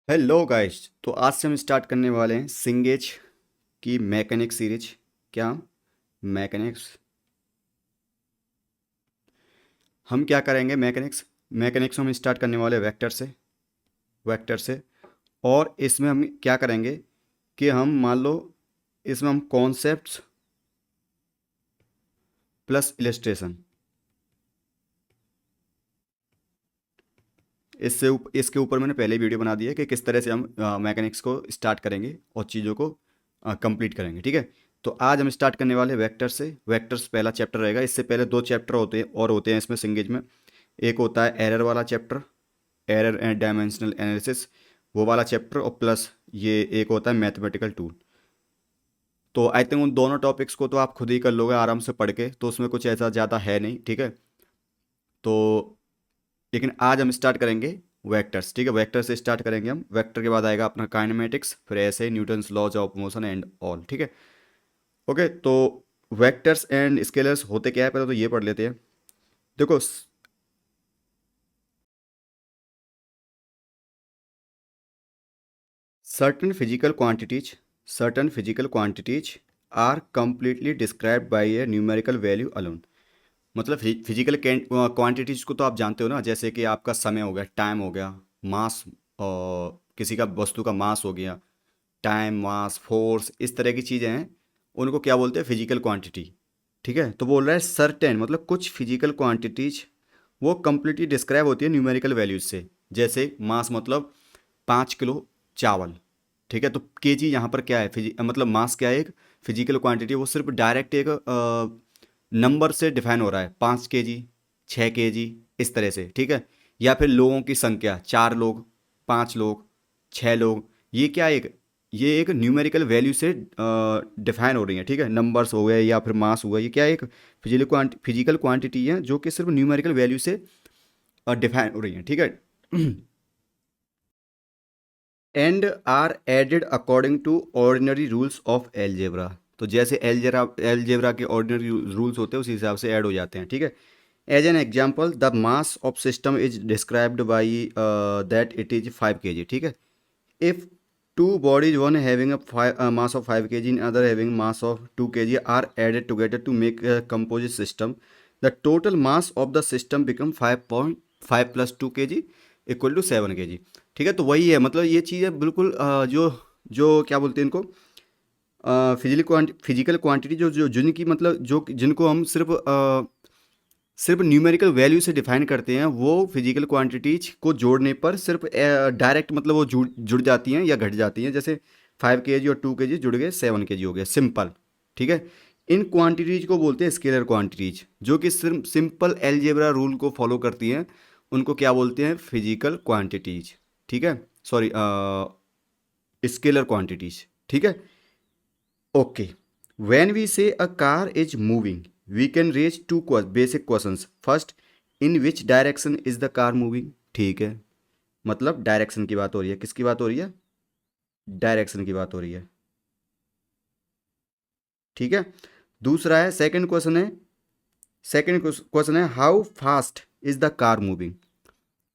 Hello guys. तो आज से हम स्टार्ट करने वाले हैं सिंगेज की मैकेनिक्स सीरीज। क्या मैकेनिक्स? हम क्या करेंगे? मैकेनिक्स। मैकेनिक्स हम स्टार्ट करने वाले वेक्टर से। और इसमें हम क्या करेंगे कि हम मान लो इसमें हम कॉन्सेप्ट्स प्लस इलस्ट्रेशन, इसके ऊपर मैंने पहले वीडियो बना दी है कि किस तरह से हम मैकेनिक्स को स्टार्ट करेंगे और चीज़ों को कंप्लीट करेंगे। ठीक है। तो आज हम स्टार्ट करने वाले वेक्टर से। वेक्टर्स पहला चैप्टर रहेगा। इससे पहले दो चैप्टर होते हैं इसमें सिंगेज में। एक होता है एरर वाला chapter, error and dimensional analysis, वो वाला चैप्टर, और प्लस ये एक होता है मैथमेटिकल टूल। तो आई थिंक उन दोनों टॉपिक्स को तो आप खुद ही कर लोगे आराम से पढ़ के, तो उसमें कुछ ऐसा ज़्यादा है नहीं। ठीक है। तो लेकिन आज हम स्टार्ट करेंगे वेक्टर्स। ठीक है, वेक्टर से स्टार्ट करेंगे हम। वेक्टर के बाद आएगा अपना काइनेमेटिक्स, फिर ऐसे Newton's laws of motion and all. ठीक है। ओके। तो वेक्टर्स एंड स्केलर्स होते क्या है, पहले तो ये पढ़ लेते हैं। देखो, certain physical quantities certain physical quantities are completely described by a numerical value alone। मतलब फिजिकल क्वांटिटीज को तो आप जानते हो ना, जैसे कि आपका समय हो गया, टाइम हो गया, मास, और किसी का वस्तु का मास हो गया, टाइम, मास, फोर्स, इस तरह की चीज़ें हैं। उनको क्या बोलते हैं? Physical quantity. ठीक है। तो बोल रहा है सर्टेन, मतलब कुछ फिजिकल क्वांटिटीज वो कंप्लीटली डिस्क्राइब होती है न्यूमेरिकल वैल्यूज से। जैसे मास मतलब 5 किलो चावल। ठीक है। तो केजी यहाँ पर क्या है? मतलब मास क्या है? एक फिजिकल क्वांटिटी। वो सिर्फ डायरेक्ट एक नंबर से डिफाइन हो रहा है, 5 केजी, 6 केजी, इस तरह से। ठीक है। या फिर लोगों की संख्या, 4 लोग, 5 लोग, 6 लोग, ये एक न्यूमेरिकल वैल्यू से डिफाइन हो रही है। ठीक है। नंबर्स हो गए या फिर मास हुआ, ये क्या है? एक फिजिकल क्वांटिटी है जो कि सिर्फ न्यूमेरिकल वैल्यू से डिफाइन हो रही है। ठीक है। And are added according to ordinary rules of algebra. तो जैसे एलजेब्रा के ऑर्डिनरी रूल्स होते हैं उसी हिसाब से ऐड हो जाते हैं। ठीक है। As an example, the mass of system is described by that it is 5 kg। ठीक है। If two bodies, one having a mass of 5 kg and other having mass of 2 kg, are added together to make a composite system, the total mass of the system become 5.5 plus 2 kg equal to 7 kg। ठीक है। तो वही है, मतलब ये चीज़ें बिल्कुल जो जो क्या बोलते हैं इनको, फिजिकल क्वांटिटी, जो जो जिनकी मतलब जो जिनको हम सिर्फ न्यूमेरिकल वैल्यू से डिफाइन करते हैं, वो फिजिकल क्वांटिटीज को जोड़ने पर सिर्फ डायरेक्ट मतलब वो जुड़ जुड़ जाती हैं या घट जाती हैं। जैसे 5 kg और 2 kg जुड़ गए, 7 kg हो गया, सिंपल। ठीक है। इन क्वांटिटीज को बोलते हैं स्केलर क्वांटिटीज, जो कि सिर्फ सिंपल एलजेब्रा रूल को फॉलो करती हैं। उनको क्या बोलते हैं? Physical quantities. ठीक है। Sorry, scalar quantities. ठीक है। Okay. When we say a car is moving, we can raise two basic questions. First, in which direction is the car moving? ठीक है। मतलब डायरेक्शन की बात हो रही है। किसकी बात हो रही है? डायरेक्शन की बात हो रही है। ठीक है। दूसरा है, सेकंड क्वेश्चन है how fast is the car moving,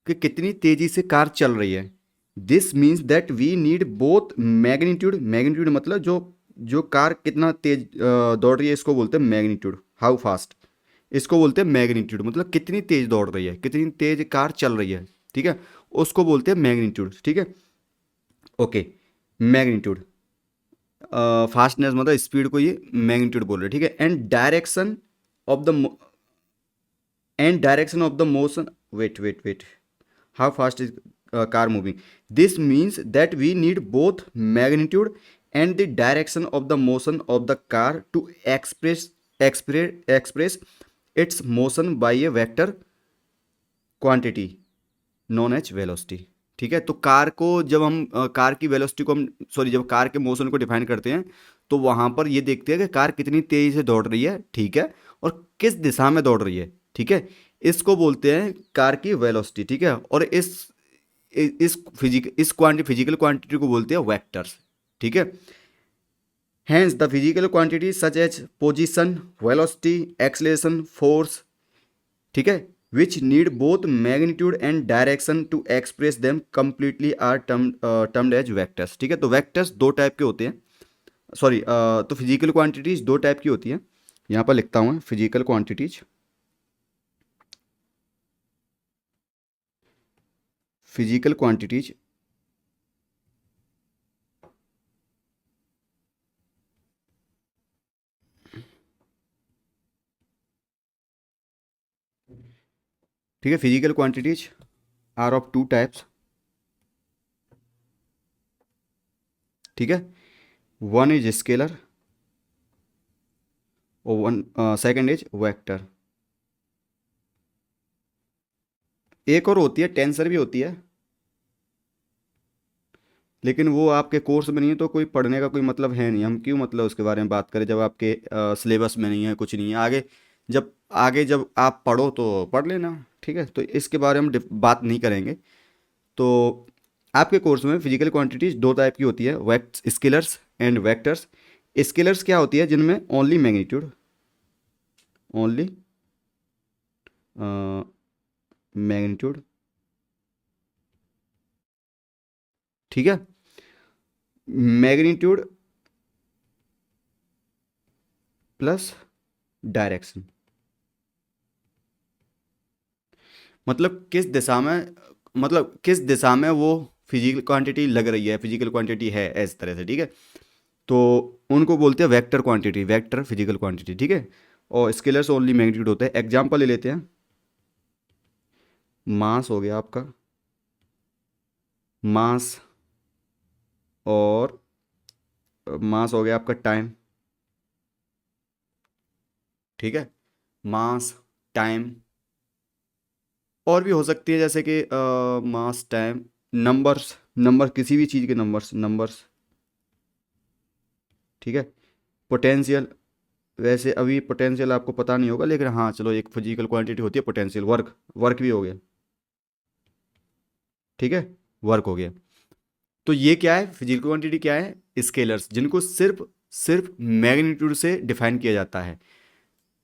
कि कितनी तेजी से कार चल रही है। This means that we need both magnitude. Magnitude मतलब जो जो कार कितना तेज दौड़ रही है, इसको बोलते हैं मैग्नीट्यूड। हाउ फास्ट, इसको बोलते हैं मैग्नीट्यूड, मतलब कितनी तेज दौड़ रही है, कितनी तेज कार चल रही है। ठीक है। उसको बोलते हैं मैग्नीट्यूड। ठीक है। ओके। मैग्नीट्यूड, फास्टनेस मतलब स्पीड को ये मैग्नीट्यूड बोल रहे हैं। ठीक है। Of the direction of the motion, wait, how fast is car moving? This means that we need both magnitude and the direction of the motion of the car to express its motion by a vector quantity known as velocity। ठीक है। तो car को जब हम car की velocity को हम sorry जब कार के मोशन को डिफाइन करते हैं, तो वहां पर ये देखते हैं कि कार कितनी तेजी से दौड़ रही है। ठीक है। और किस दिशा में दौड़ रही है। ठीक है। इसको बोलते हैं कार की वेलोसिटी। ठीक है। और इस फिजिकल क्वांटिटी को बोलते हैं वेक्टर्स। ठीक है। Hence the physical quantity such as position, velocity, acceleration, force. ठीक है। Which need both magnitude and direction to express them completely are termed as vectors. ठीक है, तो वेक्टर्स दो टाइप के होते हैं, सॉरी, तो फिजिकल क्वांटिटीज दो टाइप की होती हैं। यहाँ पर लिखता हूँ फिजिकल क्वांटिटीज, फिजिकल क्वांटिटीज ठीक है, physical quantities are of two types. ठीक है, वन इज स्केलर और वन सेकंड इज वेक्टर। एक और होती है टेंसर भी होती है, लेकिन वो आपके कोर्स में नहीं है तो कोई पढ़ने का कोई मतलब है नहीं, हम क्यों मतलब उसके बारे में बात करें जब आपके सिलेबस में नहीं है, कुछ नहीं है। आगे जब आप पढ़ो तो पढ़ लेना। ठीक है, तो इसके बारे में हम बात नहीं करेंगे। तो आपके कोर्स में फिजिकल क्वांटिटीज दो टाइप की होती है, वेक्ट स्केलर्स एंड वेक्टर्स। स्केलर्स क्या होती है, जिनमें ओनली मैग्नीट्यूड, ओनली मैग्नीट्यूड, ठीक है, मैग्नीट्यूड प्लस डायरेक्शन, मतलब किस दिशा में वो फिजिकल क्वांटिटी लग रही है, फिजिकल क्वांटिटी है इस तरह से। ठीक है, तो उनको बोलते हैं vector quantity, vector physical quantity. ठीक है, और स्केलर्स ओनली मैग्नीट्यूड होता है। एग्जांपल ले लेते हैं, मास हो गया आपका, मास, और मास हो गया आपका टाइम। ठीक है, मास, टाइम, और भी हो सकती है जैसे कि मास, टाइम, नंबर्स, नंबर किसी भी चीज़ के नंबर्स, नंबर्स। ठीक है, पोटेंशियल, वैसे अभी पोटेंशियल आपको पता नहीं होगा, लेकिन हाँ चलो, एक फिजिकल क्वांटिटी होती है पोटेंशियल। वर्क, वर्क भी हो गया। ठीक है, वर्क हो गया। तो ये क्या है, फिजिकल क्वांटिटी क्या है, स्केलर्स, जिनको सिर्फ सिर्फ मैग्नीट्यूड से डिफाइन किया जाता है।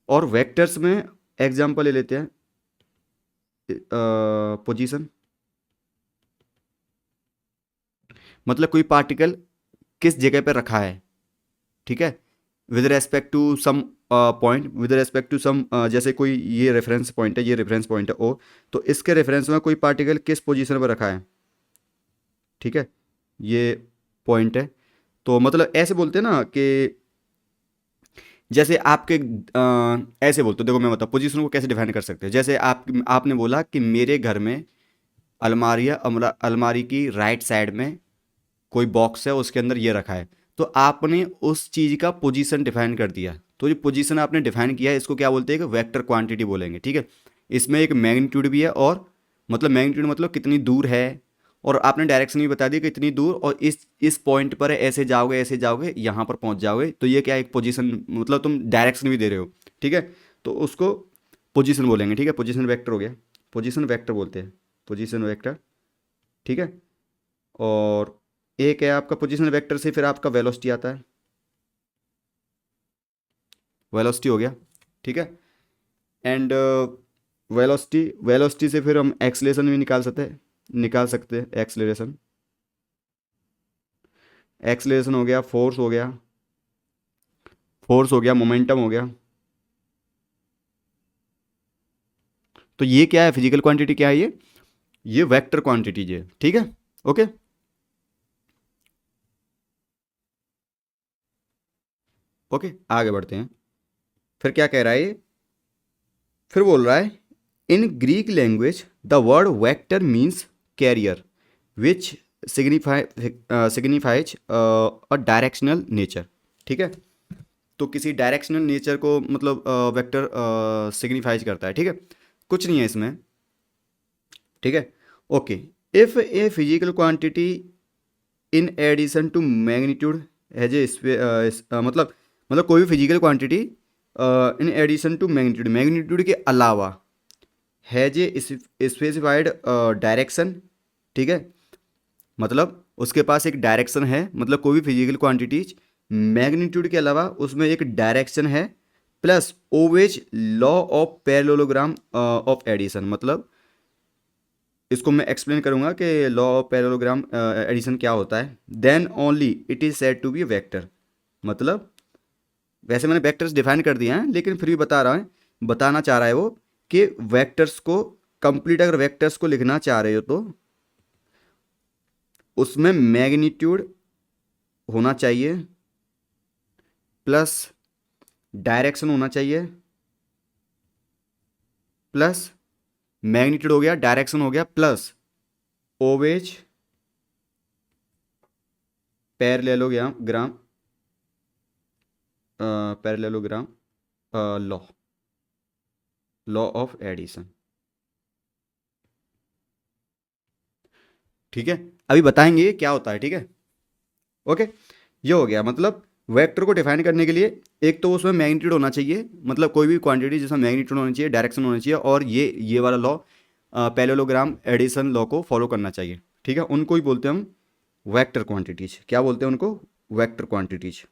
और वेक्टर्स में एग्जांपल ले लेते हैं, पोजीशन, मतलब कोई पार्टिकल किस जगह पर रखा है। ठीक है, with respect to some point, with respect to some, जैसे कोई ये रेफरेंस पॉइंट है, ये रेफरेंस पॉइंट है ओ, तो इसके रेफरेंस में कोई पार्टिकल किस पोजीशन पर रखा है। ठीक है, ये पॉइंट है। तो मतलब ऐसे बोलते हैं ना कि जैसे आपके ऐसे बोलते हो, देखो मैं बताऊँ पोजीशन को कैसे डिफाइन कर सकते हो। जैसे आपने बोला कि मेरे घर में अलमारी की राइट साइड में कोई बॉक्स है, उसके अंदर ये रखा है। तो आपने उस चीज़ का पोजीशन डिफाइन कर दिया। तो ये पोजीशन आपने डिफाइन किया है, इसको क्या बोलते हैं कि वेक्टर क्वांटिटी बोलेंगे। ठीक है, इसमें एक मैग्नीट्यूड भी है, और मतलब मैग्नीट्यूड मतलब कितनी दूर है, और आपने डायरेक्शन भी बता दी कि इतनी दूर, और इस पॉइंट पर ऐसे जाओगे, ऐसे जाओगे, यहाँ पर पहुँच जाओगे। तो ये क्या है, एक पोजीशन, मतलब तुम डायरेक्शन भी दे रहे हो। ठीक है, तो उसको पोजीशन बोलेंगे। ठीक है, पोजीशन वेक्टर हो गया, पोजीशन वेक्टर बोलते हैं, पोजीशन वेक्टर। ठीक है, और एक है आपका पोजीशन वेक्टर से फिर आपका वेलोसिटी आता है, वेलोसिटी हो गया। ठीक है, एंड वेलोसिटी, वेलोसिटी से फिर हम एक्सलेशन भी निकाल सकते हैं एक्सलेशन, एक्सलेशन हो गया, फोर्स हो गया, फोर्स हो गया, मोमेंटम हो गया। तो ये क्या है, फिजिकल क्वांटिटी क्या है, ये वेक्टर क्वांटिटीज है। ठीक है, ओके, ओके, आगे बढ़ते हैं। फिर क्या कह रहा है ये, फिर बोल रहा है, in Greek language the word vector means carrier which signifies a directional nature. ठीक है, तो किसी डायरेक्शनल नेचर को मतलब वेक्टर सिग्निफाइज करता है। ठीक है, कुछ नहीं है इसमें। ठीक है, okay, if a physical quantity in addition to magnitude has a मतलब कोई भी physical quantity in addition to magnitude, magnitude के अलावा हैज ए स्पेसिफाइड डायरेक्शन। ठीक है, मतलब उसके पास एक डायरेक्शन है, मतलब कोई भी फिजिकल क्वांटिटीज मैग्नीट्यूड के अलावा उसमें एक डायरेक्शन है। Plus obeys law of parallelogram of addition. मतलब इसको मैं एक्सप्लेन करूंगा कि लॉ ऑफ पैरेललोग्राम एडिशन क्या होता है। Then only it is said to B vector. मतलब वैसे मैंने वेक्टर्स डिफाइन कर दिए हैं, लेकिन फिर भी बताना चाह रहा है वो कि वेक्टर्स को कंप्लीट, अगर वेक्टर्स को लिखना चाह रहे हो तो उसमें मैग्नीट्यूड होना चाहिए, प्लस डायरेक्शन होना चाहिए, प्लस मैग्नीट्यूड हो गया, डायरेक्शन हो गया, plus obeys parallelogram parallelogram law law of addition. ठीक है, अभी बताएंगे क्या होता है। ठीक है, ओके। ये हो गया। मतलब वेक्टर को डिफाइन करने के लिए एक तो उसमें मैग्नीट्यूड होना चाहिए, मतलब कोई भी क्वांटिटी जिसमें मैग्नीट्यूड होना चाहिए, डायरेक्शन होना चाहिए, और ये वाला लॉ पैरेललोग्राम एडिशन लॉ को फॉलो करना चाहिए। ठीक है, उनको ही बोलते हैं हम वेक्टर क्वांटिटीज। क्या बोलते हैं उनको? Vector quantities.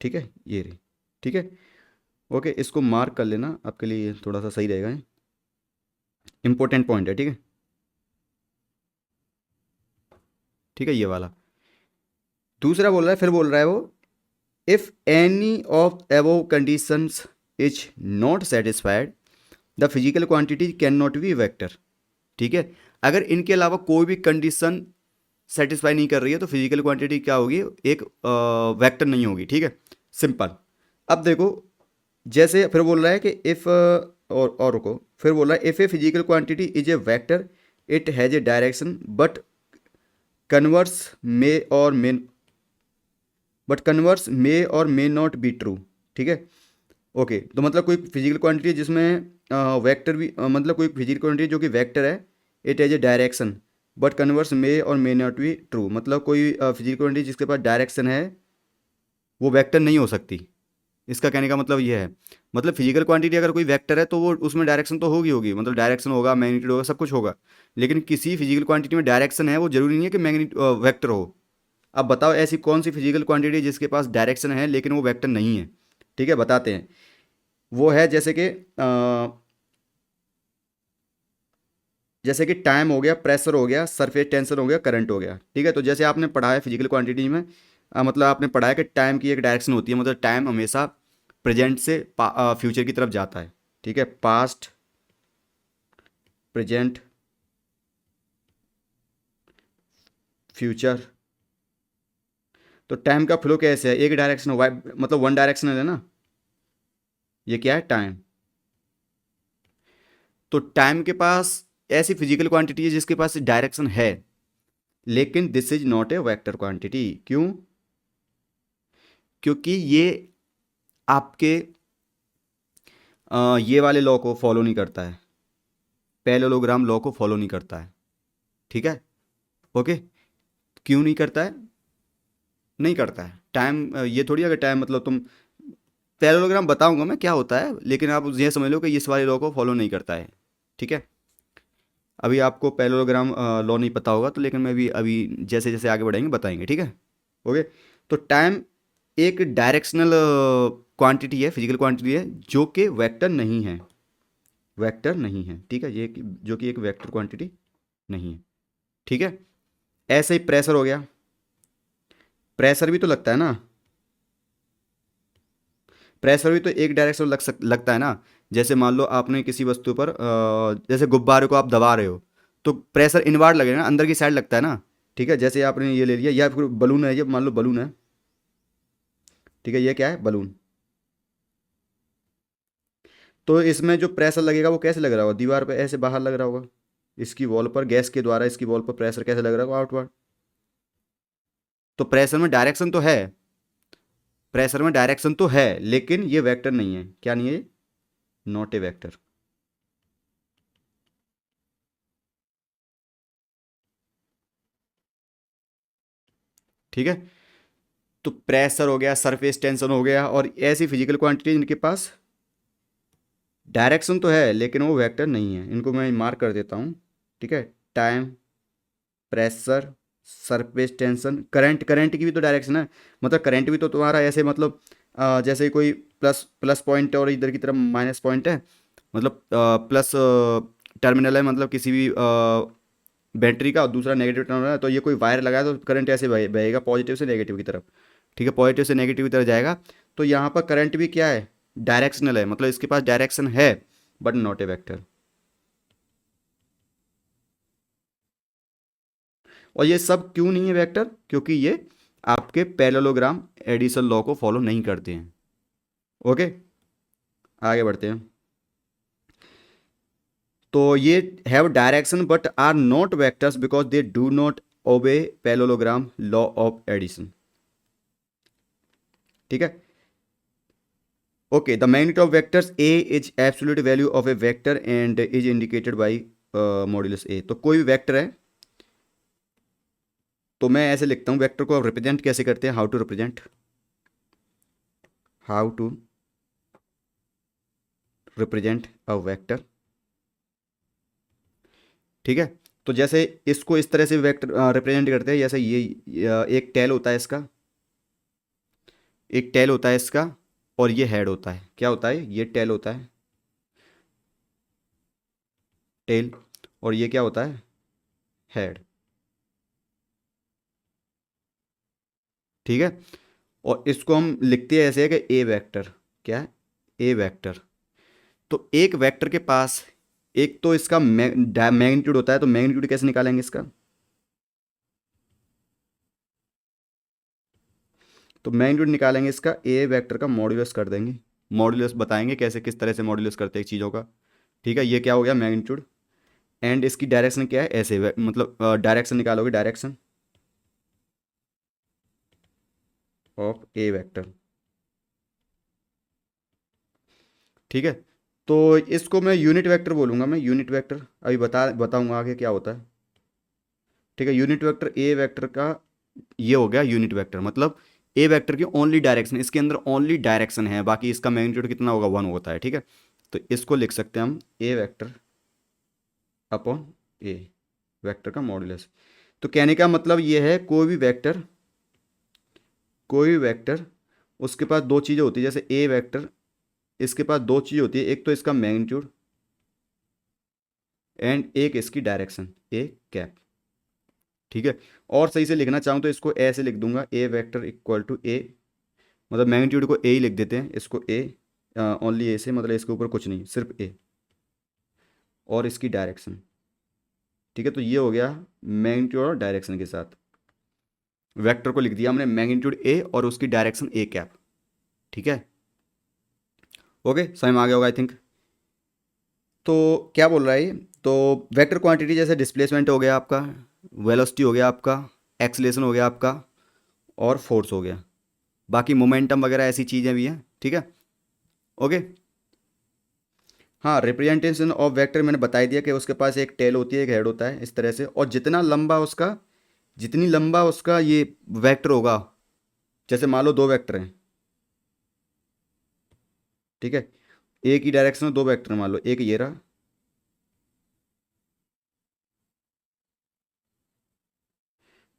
ठीक है, ये रही। ठीक है, ओके, इसको मार्क कर लेना, आपके लिए थोड़ा सा सही रहेगा। इंपॉर्टेंट पॉइंट है। ठीक है, ठीक है, ये वाला। दूसरा बोल रहा है, फिर बोल रहा है वो, if any of above conditions is not satisfied the physical quantity can not be vector. ठीक है, अगर इनके अलावा कोई भी कंडीशन सेटिस्फाई नहीं कर रही है तो फिजिकल क्वांटिटी क्या होगी? एक वेक्टर नहीं होगी। ठीक है, सिंपल। अब देखो, जैसे फिर बोल रहा है कि इफ़ और रुको, फिर बोल रहा है if a physical quantity is a vector it has a direction converse may or may but converse may or may not be true. ठीक है, ओके। तो मतलब कोई फिजिकल क्वांटिटी जिसमें वेक्टर भी मतलब कोई फिजिकल क्वांटिटी जो कि वेक्टर है, it has a direction but converse may or may not be true. मतलब कोई फिजिकल क्वांटिटी जिसके पास डायरेक्शन है वो वेक्टर नहीं हो सकती। इसका कहने का मतलब ये है, मतलब फिजिकल क्वांटिटी अगर कोई वेक्टर है तो वो उसमें डायरेक्शन तो होगी, मतलब डायरेक्शन होगा, मैग्नीट्यूड होगा, सब कुछ होगा। लेकिन किसी फिजिकल क्वांटिटी में डायरेक्शन है, वो जरूरी नहीं है कि वेक्टर हो। अब बताओ ऐसी कौन सी फिजिकल क्वांटिटी जिसके पास डायरेक्शन है लेकिन वो वेक्टर नहीं है? ठीक है, बताते हैं। वो है जैसे कि टाइम हो गया, प्रेशर हो गया, सरफेस टेंशन हो गया, करंट हो गया। ठीक है, तो जैसे आपने पढ़ा है फिजिकल क्वांटिटी में, मतलब आपने पढ़ा है कि टाइम की एक डायरेक्शन होती है, मतलब टाइम हमेशा प्रेजेंट से फ्यूचर की तरफ जाता है। ठीक है, पास्ट, प्रेजेंट, फ्यूचर। तो टाइम का फ्लो कैसे है? एक डायरेक्शन हो, मतलब वन डायरेक्शनल है ना। ये क्या है? टाइम। तो टाइम के पास ऐसी फिजिकल क्वांटिटी है जिसके पास डायरेक्शन है, लेकिन this is not a vector quantity. क्यों? क्योंकि ये आपके ये वाले लॉ को फॉलो नहीं करता है, पैरेललोग्राम लॉ को फॉलो नहीं करता है। ठीक है, ओके। क्यों नहीं करता है? नहीं करता है टाइम, ये थोड़ी अगर टाइम मतलब तुम, पैरेललोग्राम बताऊंगा मैं क्या होता है, लेकिन आप ये समझ लो कि इस वाले लॉ को फॉलो नहीं करता है। ठीक है, अभी आपको पैरेललोग्राम लॉ नहीं पता होगा तो, लेकिन मैं भी अभी जैसे जैसे आगे बढ़ेंगे बताएंगे। ठीक है, ओके। तो टाइम एक डायरेक्शनल क्वांटिटी है, फिजिकल क्वांटिटी है, जो कि वेक्टर नहीं है, वेक्टर नहीं है। ठीक है, जो कि एक वेक्टर क्वांटिटी नहीं है। ठीक है, ऐसे ही प्रेशर हो गया। प्रेशर भी तो लगता है ना, प्रेशर भी तो एक डायरेक्शन लगता है ना। जैसे मान लो आपने किसी वस्तु पर जैसे गुब्बारे को आप दबा रहे हो, तो प्रेशर इनवर्ड लगेगा ना, अंदर की साइड लगता है ना। ठीक है, जैसे आपने ये ले लिया, या फिर बलून है, ये मान लो बलून है। ठीक है, ये क्या है? बलून। तो इसमें जो प्रेशर लगेगा वो कैसे लग रहा होगा? दीवार पे ऐसे बाहर लग रहा होगा, इसकी वॉल पर, गैस के द्वारा इसकी वॉल पर प्रेशर कैसे लग रहा होगा? आउटवर्ड। तो प्रेशर में डायरेक्शन तो है, प्रेशर में डायरेक्शन तो है, लेकिन ये वेक्टर नहीं है। क्या नहीं है? Not a vector. ठीक है, तो प्रेशर हो गया, सरफेस टेंशन हो गया, और ऐसी फिजिकल क्वांटिटी इनके पास डायरेक्शन तो है लेकिन वो वेक्टर नहीं है। इनको मैं मार्क कर देता हूँ। ठीक है, time, pressure, surface tension, current. Current की भी तो डायरेक्शन है, मतलब करंट भी तो तुम्हारा ऐसे, मतलब जैसे कोई प्लस प्लस पॉइंट है और इधर की तरफ माइनस पॉइंट है, मतलब प्लस टर्मिनल है, मतलब किसी भी बैटरी का, और दूसरा नेगेटिव टर्मिनल है, तो ये कोई वायर लगाया तो करंट ऐसे बहेगा पॉजिटिव से नेगेटिव की तरफ। ठीक है, पॉजिटिव से नेगेटिव की तरफ जाएगा। तो यहाँ पर करंट भी क्या है, डायरेक्शनल है, मतलब इसके पास डायरेक्शन है बट नॉट ए वेक्टर। और ये सब क्यों नहीं है वेक्टर, क्योंकि ये आपके पैरेललोग्राम एडिशन लॉ को फॉलो नहीं करते हैं। ओके, आगे बढ़ते हैं। तो ये have direction but are not vectors because they do not obey parallelogram law of addition. ठीक है, okay, the magnitude of vectors a is absolute value of a vector and is indicated by modulus a. तो कोई भी vector है तो मैं ऐसे लिखता हूँ, वेक्टर को रिप्रेजेंट कैसे करते हैं, how to represent, how to represent a vector. ठीक है, तो जैसे इसको इस तरह से वेक्टर रिप्रेजेंट करते हैं, जैसे ये एक टेल होता है इसका, एक टेल होता है इसका, और ये हेड होता है। क्या होता है, ये टेल होता है, टेल, और ये क्या होता है, हेड। ठीक है, और इसको हम लिखते हैं ऐसे है कि ए वेक्टर, क्या है, ए वेक्टर। तो एक वेक्टर के पास एक तो इसका मैग्नीट्यूड होता है, तो मैग्नीट्यूड कैसे निकालेंगे इसका, तो मैग्नीट्यूड निकालेंगे इसका, ए वेक्टर का मॉड्यूलस कर देंगे। मॉड्यूलस बताएंगे कैसे, किस तरह से मॉड्यूलस करते हैं चीज़ों का। ठीक है, ये क्या हो गया मैग्नीट्यूड, एंड इसकी डायरेक्शन क्या है, ऐसे मतलब डायरेक्शन निकालोगे, डायरेक्शन ऑफ ए वेक्टर। ठीक है, तो इसको मैं यूनिट वेक्टर बोलूँगा, मैं यूनिट वेक्टर अभी बताऊँगा आगे क्या होता है। ठीक है, यूनिट वेक्टर ए वेक्टर का ये हो गया यूनिट वेक्टर, मतलब ए वेक्टर की ओनली डायरेक्शन, इसके अंदर ओनली डायरेक्शन है, बाकी इसका मैग्नीट्यूड कितना होगा, 1 होता है। ठीक है, तो इसको लिख सकते हैं हम ए वेक्टर अपॉन ए वेक्टर का मॉड्यूलस। तो कहने का मतलब ये है, कोई भी वेक्टर, कोई भी वेक्टर, उसके पास दो चीज़ें होती है, जैसे ए वेक्टर, इसके पास दो चीज़ें होती है, एक तो इसका मैग्नीट्यूड एंड एक इसकी डायरेक्शन ए कैप। ठीक है, और सही से लिखना चाहूँ तो इसको ऐसे लिख दूंगा, ए वेक्टर इक्वल टू ए, मतलब मैग्नीट्यूड को ए ही लिख देते हैं, इसको ए, ओनली ए से, मतलब इसके ऊपर कुछ नहीं, सिर्फ ए, और इसकी डायरेक्शन। ठीक है, तो ये हो गया मैग्नीट्यूड और डायरेक्शन के साथ वेक्टर को लिख दिया हमने, मैग्नीट्यूड ए और उसकी डायरेक्शन ए कैप। ठीक है, ओके, समझ में आ गया होगा आई थिंक। तो क्या बोल रहा है ये, तो वेक्टर क्वांटिटी जैसे डिस्प्लेसमेंट हो गया आपका, वेलोसिटी हो गया आपका, एक्सलेशन हो गया आपका, और फोर्स हो गया, बाकी मोमेंटम वगैरह ऐसी चीज़ें भी हैं। ठीक है, ओके। हाँ, रिप्रेजेंटेशन ऑफ वेक्टर मैंने बता ही दिया कि उसके पास एक टेल होती है, एक हेड होता है, इस तरह से, और जितना लंबा उसका, जितनी लंबा उसका ये वेक्टर होगा, जैसे मान लो दो वेक्टर हैं। ठीक है, एक ही डायरेक्शन में दो वेक्टर मान लो, एक ये रहा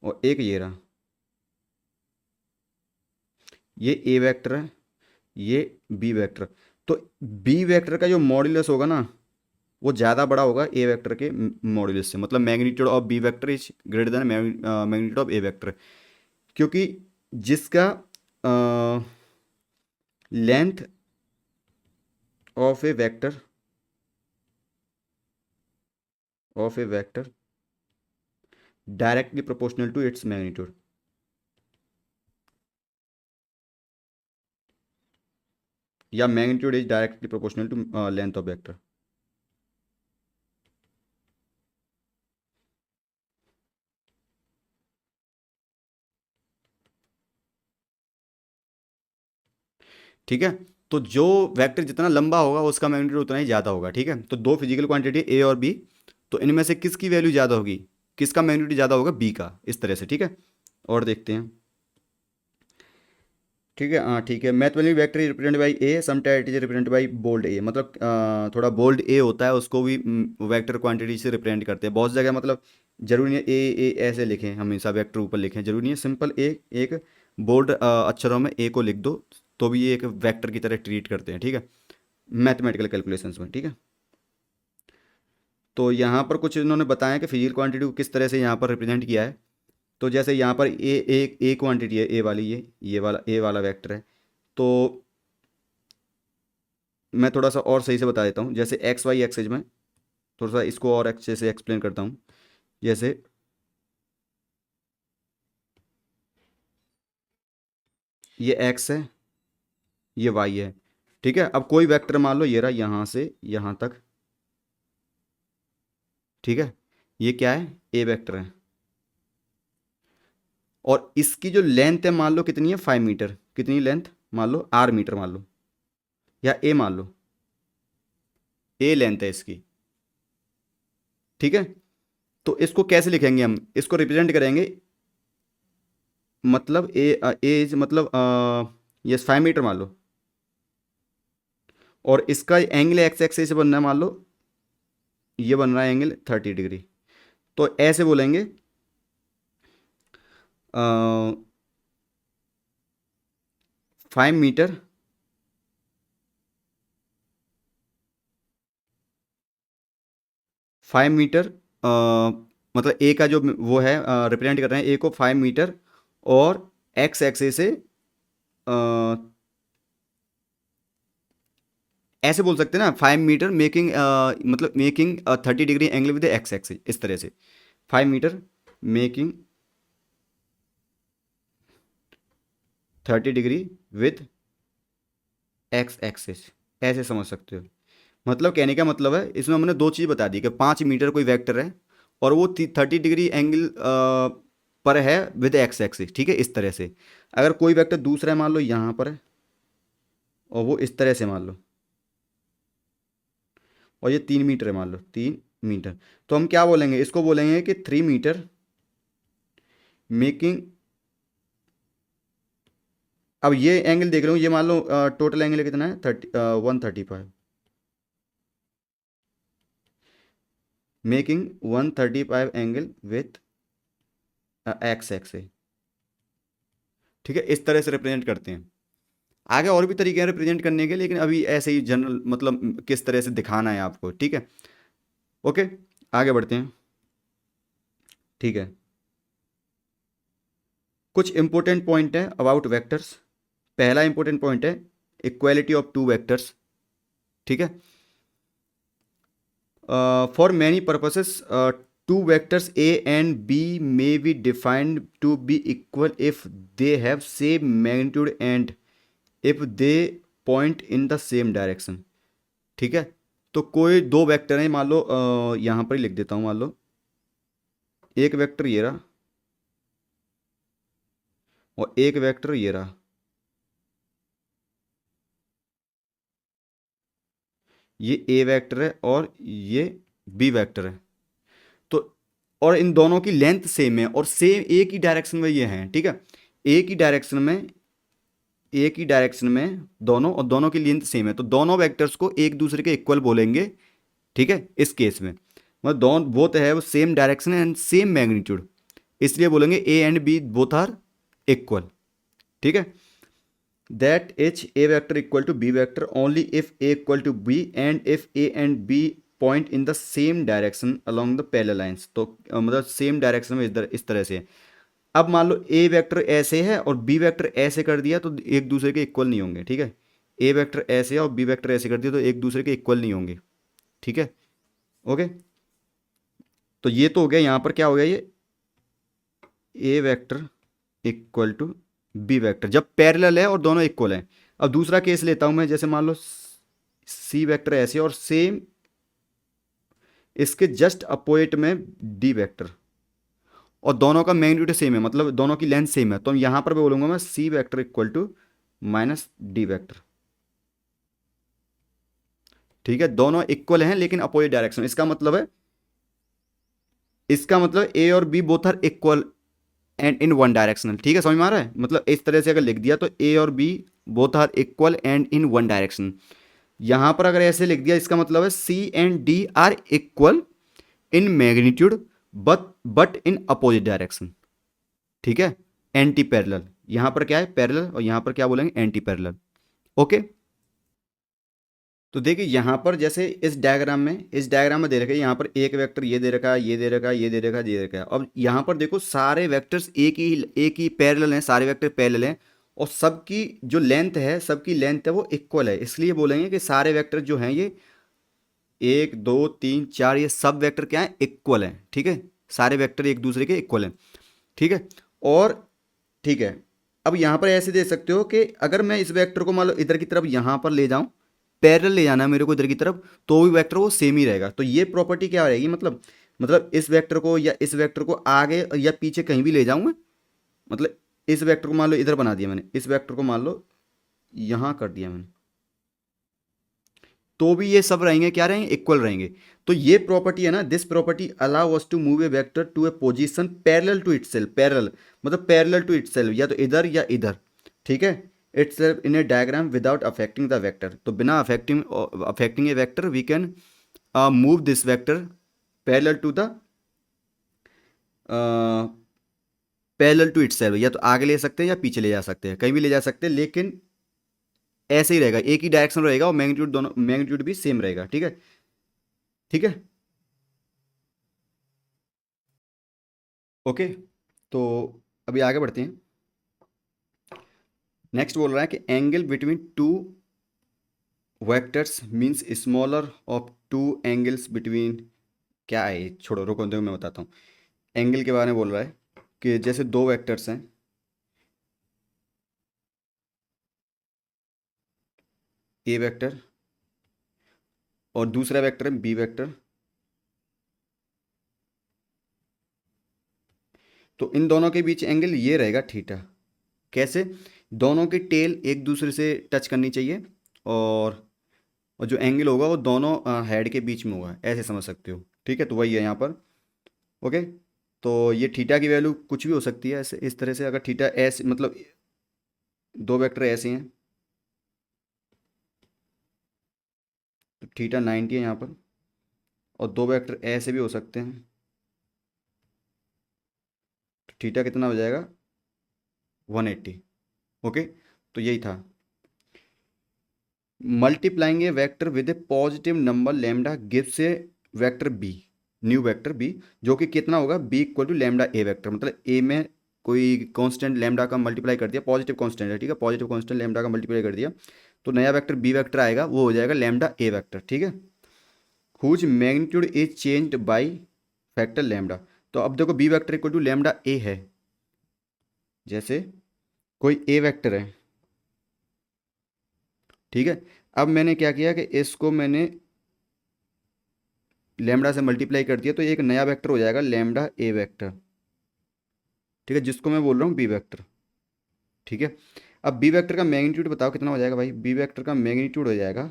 और एक ये रहा, ये ए वेक्टर है, ये बी वेक्टर। तो बी वेक्टर का जो मॉड्यूलस होगा ना, वो ज़्यादा बड़ा होगा ए वेक्टर के मॉड्यूलस से, मतलब magnitude of b vector is greater than magnitude of a vector, क्योंकि जिसका length of a vector, of a vector directly proportional to its magnitude. या magnitude is directly proportional to length of vector. ठीक है, तो जो vector जितना लंबा होगा उसका मैग्नीट्यूड उतना ही ज़्यादा होगा। ठीक है, तो दो फिजिकल क्वांटिटी ए और बी, तो इनमें से किसकी वैल्यू ज़्यादा होगी, किसका मैग्नीट्यूड ज़्यादा होगा, बी का, इस तरह से। ठीक है, और देखते हैं। ठीक है, हाँ ठीक है, mathematical vector is represent by a, sometime it is represent by bold a, मतलब थोड़ा बोल्ड ए होता है, उसको भी वेक्टर क्वांटिटी से रिप्रेजेंट करते हैं बहुत जगह, मतलब जरूरी नहीं है ए ऐसे लिखें, हमेशा वेक्टर ऊपर लिखें, जरूरी नहीं है, सिंपल ए, एक बोल्ड अक्षरों में ए को लिख दो, तो भी ये एक वेक्टर की तरह ट्रीट करते हैं, ठीक है, मैथमेटिकल कैलकुलेशंस में, ठीक है। तो यहाँ पर कुछ इन्होंने बताया कि फिजिकल क्वांटिटी को किस तरह से यहाँ पर रिप्रेजेंट किया है। तो जैसे यहाँ पर ए क्वांटिटी है, ए वाली, ये वाला ए वाला वेक्टर है। तो मैं थोड़ा सा और सही से बता देता हूँ, जैसे एक्स वाई एक्सेज में थोड़ा सा इसको और अच्छे से एक्सप्लेन करता हूँ। जैसे ये एक्स है, ये वाई है, ठीक है। अब कोई वेक्टर मान लो ये रहा यहाँ से यहाँ तक, ठीक है, ये क्या है, ए वेक्टर है। और इसकी जो लेंथ है मान लो कितनी है, 5 मीटर, कितनी लेंथ मान लो, आर मीटर मान लो, या ए मान लो, ए लेंथ है इसकी, ठीक है। तो इसको कैसे लिखेंगे हम, इसको रिप्रेजेंट करेंगे, मतलब एज मतलब ये 5 मीटर मान लो, और इसका एंगल एक्स एक्सिस से बनना है मान लो, ये बन रहा है एंगल 30 डिग्री। तो ऐसे बोलेंगे 5 मीटर 5 मीटर, मतलब ए का जो वो है रिप्रेजेंट कर रहे हैं ए को 5 मीटर, और एक्स एक्सिस से अ, ऐसे बोल सकते हैं ना, 5 मीटर मेकिंग मतलब making 30 degree angle with X axis, इस तरह से 5 metre making 30 degree with X axis, ऐसे समझ सकते हो। मतलब कहने का मतलब है, इसमें हमने दो चीज़ बता दी कि 5 मीटर कोई वेक्टर है और वो 30 डिग्री एंगल पर है विद एक्स एक्सिस, ठीक है, इस तरह से। अगर कोई वेक्टर दूसरा है मान लो यहाँ पर है, और वो इस तरह से मान लो, और ये 3 मीटर है मान लो, 3 मीटर, तो हम क्या बोलेंगे, इसको बोलेंगे कि 3 मीटर मेकिंग, अब ये एंगल देख रहे हो, ये मान लो टोटल एंगल कितना है, 135, making 135 angle with x axis, ठीक है, इस तरह से रिप्रेजेंट करते हैं। आगे और भी तरीके हैं रिप्रेजेंट करने के, लेकिन अभी ऐसे ही जनरल मतलब किस तरह से दिखाना है आपको, ठीक है। ओके, आगे बढ़ते हैं, ठीक है। कुछ इंपॉर्टेंट पॉइंट है अबाउट वेक्टर्स। पहला इंपॉर्टेंट पॉइंट है इक्वालिटी ऑफ टू वेक्टर्स, ठीक है। For many purposes two vectors A and B may be defined to be equal if they have same magnitude and if they point in the same direction, ठीक है। तो कोई दो vector हैं मान लो, यहाँ पर ही लिख देता हूँ, मान लो एक वेक्टर ये रहा, और एक वेक्टर ये रहा, ये ए वेक्टर है और ये बी वेक्टर है। तो और इन दोनों की लेंथ सेम है और सेम एक ही डायरेक्शन में ये हैं, ठीक है, एक ही डायरेक्शन में, एक ही डायरेक्शन में दोनों, और दोनों की लेंथ सेम है, तो दोनों वेक्टर्स को एक दूसरे के इक्वल बोलेंगे, ठीक है। इस केस में मतलब दोनों बोथ है वो same direction and same magnitude, इसलिए बोलेंगे A and B both are equal, ठीक है। That H A vector equal to B vector only if A equal to B and if A and B point in the same direction along the parallel lines. तो मतलब same direction में इस तरह से है। अब मान लो ए वेक्टर ऐसे है और बी वेक्टर ऐसे कर दिया तो एक दूसरे के इक्वल नहीं होंगे, ठीक है। ए वेक्टर ऐसे है और बी वेक्टर ऐसे कर दिया तो एक दूसरे के इक्वल नहीं होंगे, ठीक है। ओके, तो ये तो हो गया, यहाँ पर क्या हो गया, ये a vector equal to B vector जब पैरेलल है और दोनों इक्वल हैं। अब दूसरा केस लेता हूं मैं, जैसे मान लो सी वेक्टर ऐसे और सेम इसके जस्ट अपोजिट में डी वेक्टर, और दोनों का मैग्नीट्यूड सेम है, मतलब दोनों की लेंथ सेम है, तो यहां पर भी बोलूंगा मैं सी vector equal to minus d vector, ठीक है। दोनों इक्वल हैं लेकिन अपोजिट डायरेक्शन, इसका मतलब है, इसका मतलब ए और B both are equal and in one directional, ठीक है, समझ में आ रहा है। मतलब इस तरह से अगर लिख दिया तो ए और B both are equal and in one direction. यहां पर अगर ऐसे लिख दिया इसका मतलब है c and d are equal in magnitude but in opposite direction, ठीक है, एंटी पैरेलल। यहां पर क्या है पैरेलल और यहां पर क्या बोलेंगे एंटी पैरेलल, ओके। तो देखिए यहाँ पर जैसे इस डायग्राम में दे रखा है, यहाँ पर एक वेक्टर ये दे रखा है, ये दे रखा है, ये दे रखा है, ये दे रखा है। अब यहाँ पर देखो सारे वेक्टर्स एक ही पैरेलल हैं, सारे वेक्टर पैरेलल हैं, और सबकी लेंथ है वो इक्वल है, इसलिए बोलेंगे कि सारे वेक्टर जो हैं ये 1 2 3 4 ये सब वेक्टर क्या है, इक्वल हैं। ठीक है, सारे वेक्टर एक दूसरे के इक्वल हैं। ठीक है। और ठीक है, अब यहाँ पर ऐसे दे सकते हो कि अगर मैं इस वेक्टर को मान लो इधर की तरफ यहाँ पर ले जाऊं, पैरेलल ले जाना है मेरे को इधर की तरफ, तो भी वेक्टर वो सेम ही रहेगा। तो ये प्रॉपर्टी क्या रहेगी, मतलब इस वेक्टर को या इस वेक्टर को आगे या पीछे कहीं भी ले जाऊंगा, मतलब इस वेक्टर को मान लो इधर बना दिया मैंने, इस वेक्टर को मान लो यहाँ कर दिया मैंने, तो भी ये सब रहेंगे क्या, रहेंगे इक्वल रहेंगे। तो ये प्रॉपर्टी है ना, this property allow us to move a vector to a position parallel to itself, parallel मतलब पैरेलल टू इटसेल्फ, या तो इधर या इधर। ठीक है, itself in a diagram without affecting the vector. तो बिना affecting a vector we can move this vector parallel to the parallel to itself, या तो आगे ले सकते हैं या पीछे ले जा सकते हैं, कहीं भी ले जा सकते हैं, लेकिन ऐसे ही रहेगा, एक ही डायरेक्शन रहेगा, और मैग्नीट्यूड भी सेम रहेगा। ठीक है। ठीक है। ओके। तो अभी आगे बढ़ते हैं। नेक्स्ट बोल रहा है कि angle between two vectors means smaller of two angles between, क्या है ये, छोड़ो रुको दो मैं बताता हूँ। एंगल के बारे में बोल रहा है कि जैसे दो वेक्टर्स हैं, ए वेक्टर और दूसरा वेक्टर है बी वेक्टर, तो इन दोनों के बीच एंगल ये रहेगा थीटा। कैसे, दोनों की टेल एक दूसरे से टच करनी चाहिए, और और जो एंगल होगा वो दोनों हेड के बीच में होगा, ऐसे समझ सकते हो। ठीक है, तो वही है यहाँ पर। ओके। तो ये थीटा की वैल्यू कुछ भी हो सकती है, ऐसे इस तरह से, अगर थीटा ऐसे मतलब दो वेक्टर ऐसे हैं तो थीटा 90 है यहाँ पर, और दो वेक्टर ऐसे भी हो सकते हैं, तो थीटा कितना हो जाएगा, 180। ओके। तो यही था। Multiplying a vector with a positive number lambda gives a vector B, new vector B, जो कि कितना होगा, B equal to lambda A vector, मतलब ए में कोई कांस्टेंट लेमडा का मल्टीप्लाई कर दिया, पॉजिटिव कांस्टेंट है। ठीक है, पॉजिटिव कांस्टेंट लेमडा का मल्टीप्लाई कर दिया, तो नया वेक्टर बी वेक्टर आएगा, वो हो जाएगा लेमडा ए वेक्टर। ठीक है, whose magnitude is changed by factor lambda. तो अब देखो b vector equal to lambda a है, जैसे कोई ए वेक्टर है। ठीक है, अब मैंने क्या किया कि इसको मैंने लेमडा से मल्टीप्लाई कर दिया, तो एक नया वेक्टर हो जाएगा लेमडा ए वेक्टर। ठीक है, जिसको मैं बोल रहा हूँ बी वेक्टर। ठीक है, अब बी वेक्टर का मैग्नीट्यूड बताओ कितना हो जाएगा भाई, बी वेक्टर का मैग्नीट्यूड हो जाएगा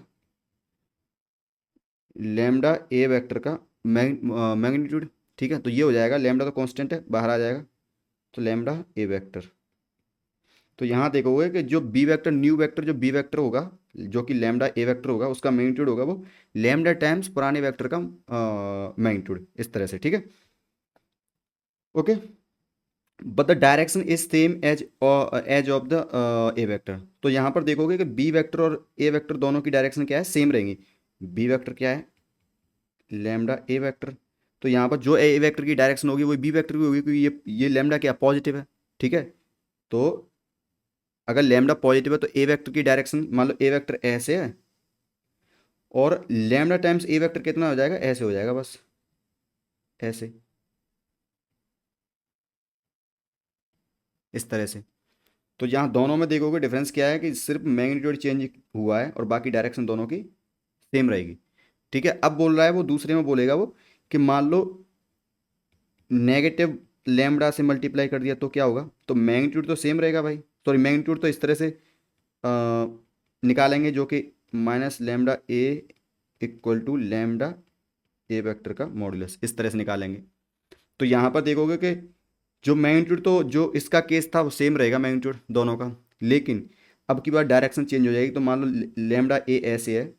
लेमडा ए वेक्टर का मैग्नीट्यूड। ठीक है, तो ये हो जाएगा, लेमडा तो कांस्टेंट है, बाहर आ जाएगा, तो लेमडा ए वेक्टर। तो यहाँ देखोगे कि जो बी वेक्टर, न्यू वेक्टर जो बी वेक्टर होगा, जो कि लेमडा ए वेक्टर होगा, उसका मैग्नीट्यूड होगा वो लेमडा टाइम्स पुराने वेक्टर का मैग्नीट्यूड, इस तरह से। ठीक है। Okay, but the direction is same as of the A vector. तो यहाँ पर देखोगे कि बी वेक्टर और ए वेक्टर दोनों की डायरेक्शन क्या है, सेम रहेंगी। बी वेक्टर क्या है, लेमडा ए वेक्टर, तो यहाँ पर जो ए वेक्टर की डायरेक्शन होगी वो बी वेक्टर की होगी, क्योंकि ये लेमडा क्या पॉजिटिव है। ठीक है, तो अगर लेमडा पॉजिटिव है तो ए वेक्टर की डायरेक्शन, मान लो ए वेक्टर ऐसे है, और लेमडा टाइम्स ए वेक्टर कितना हो जाएगा, ऐसे हो जाएगा बस, ऐसे, इस तरह से। तो यहाँ दोनों में देखोगे डिफरेंस क्या है, कि सिर्फ मैग्नीट्यूड चेंज हुआ है और बाकी डायरेक्शन दोनों की सेम रहेगी। ठीक है, अब बोल रहा है वो दूसरे में बोलेगा वो, कि मान लो नेगेटिव लेमडा से मल्टीप्लाई कर दिया तो क्या होगा, तो मैग्नीट्यूड तो सेम रहेगा भाई, सॉरी मैग्नीट्यूड तो इस तरह से निकालेंगे, जो कि minus lambda A equal to lambda A vector का मॉडुलस, इस तरह से निकालेंगे। तो यहाँ पर देखोगे कि जो मैग्नीट्यूड, तो जो इसका केस था वो सेम रहेगा मैग्नीट्यूड दोनों का, लेकिन अब की बार डायरेक्शन चेंज हो जाएगी। तो मान लो लेमडा ए ऐसे है,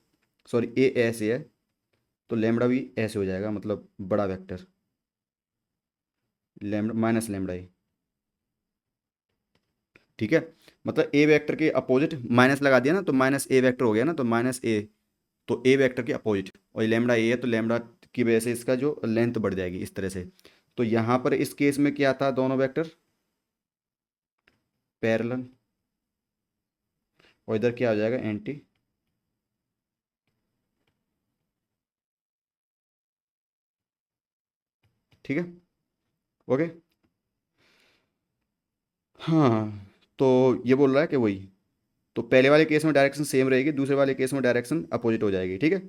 सॉरी ए ऐसे है, तो लेमडा भी ऐसे हो जाएगा, मतलब बड़ा वेक्टर लेमडा माइनस लेमडा ए। ठीक है, मतलब ए वेक्टर के अपोजिट माइनस लगा दिया ना, तो माइनस ए वेक्टर हो गया ना, तो माइनस ए, तो ए वेक्टर के अपोजिट, और ये लैम्बडा ए है तो लैम्बडा की वजह से इसका जो लेंथ बढ़ जाएगी इस तरह से। तो यहाँ पर इस केस में क्या था, दोनों वेक्टर पैरेलल, और इधर क्या हो जाएगा, एंटी। ठीक है, ओके। हाँ, तो ये बोल रहा है कि वही, तो पहले वाले केस में डायरेक्शन सेम रहेगी, दूसरे वाले केस में डायरेक्शन अपोजिट हो जाएगी। ठीक है,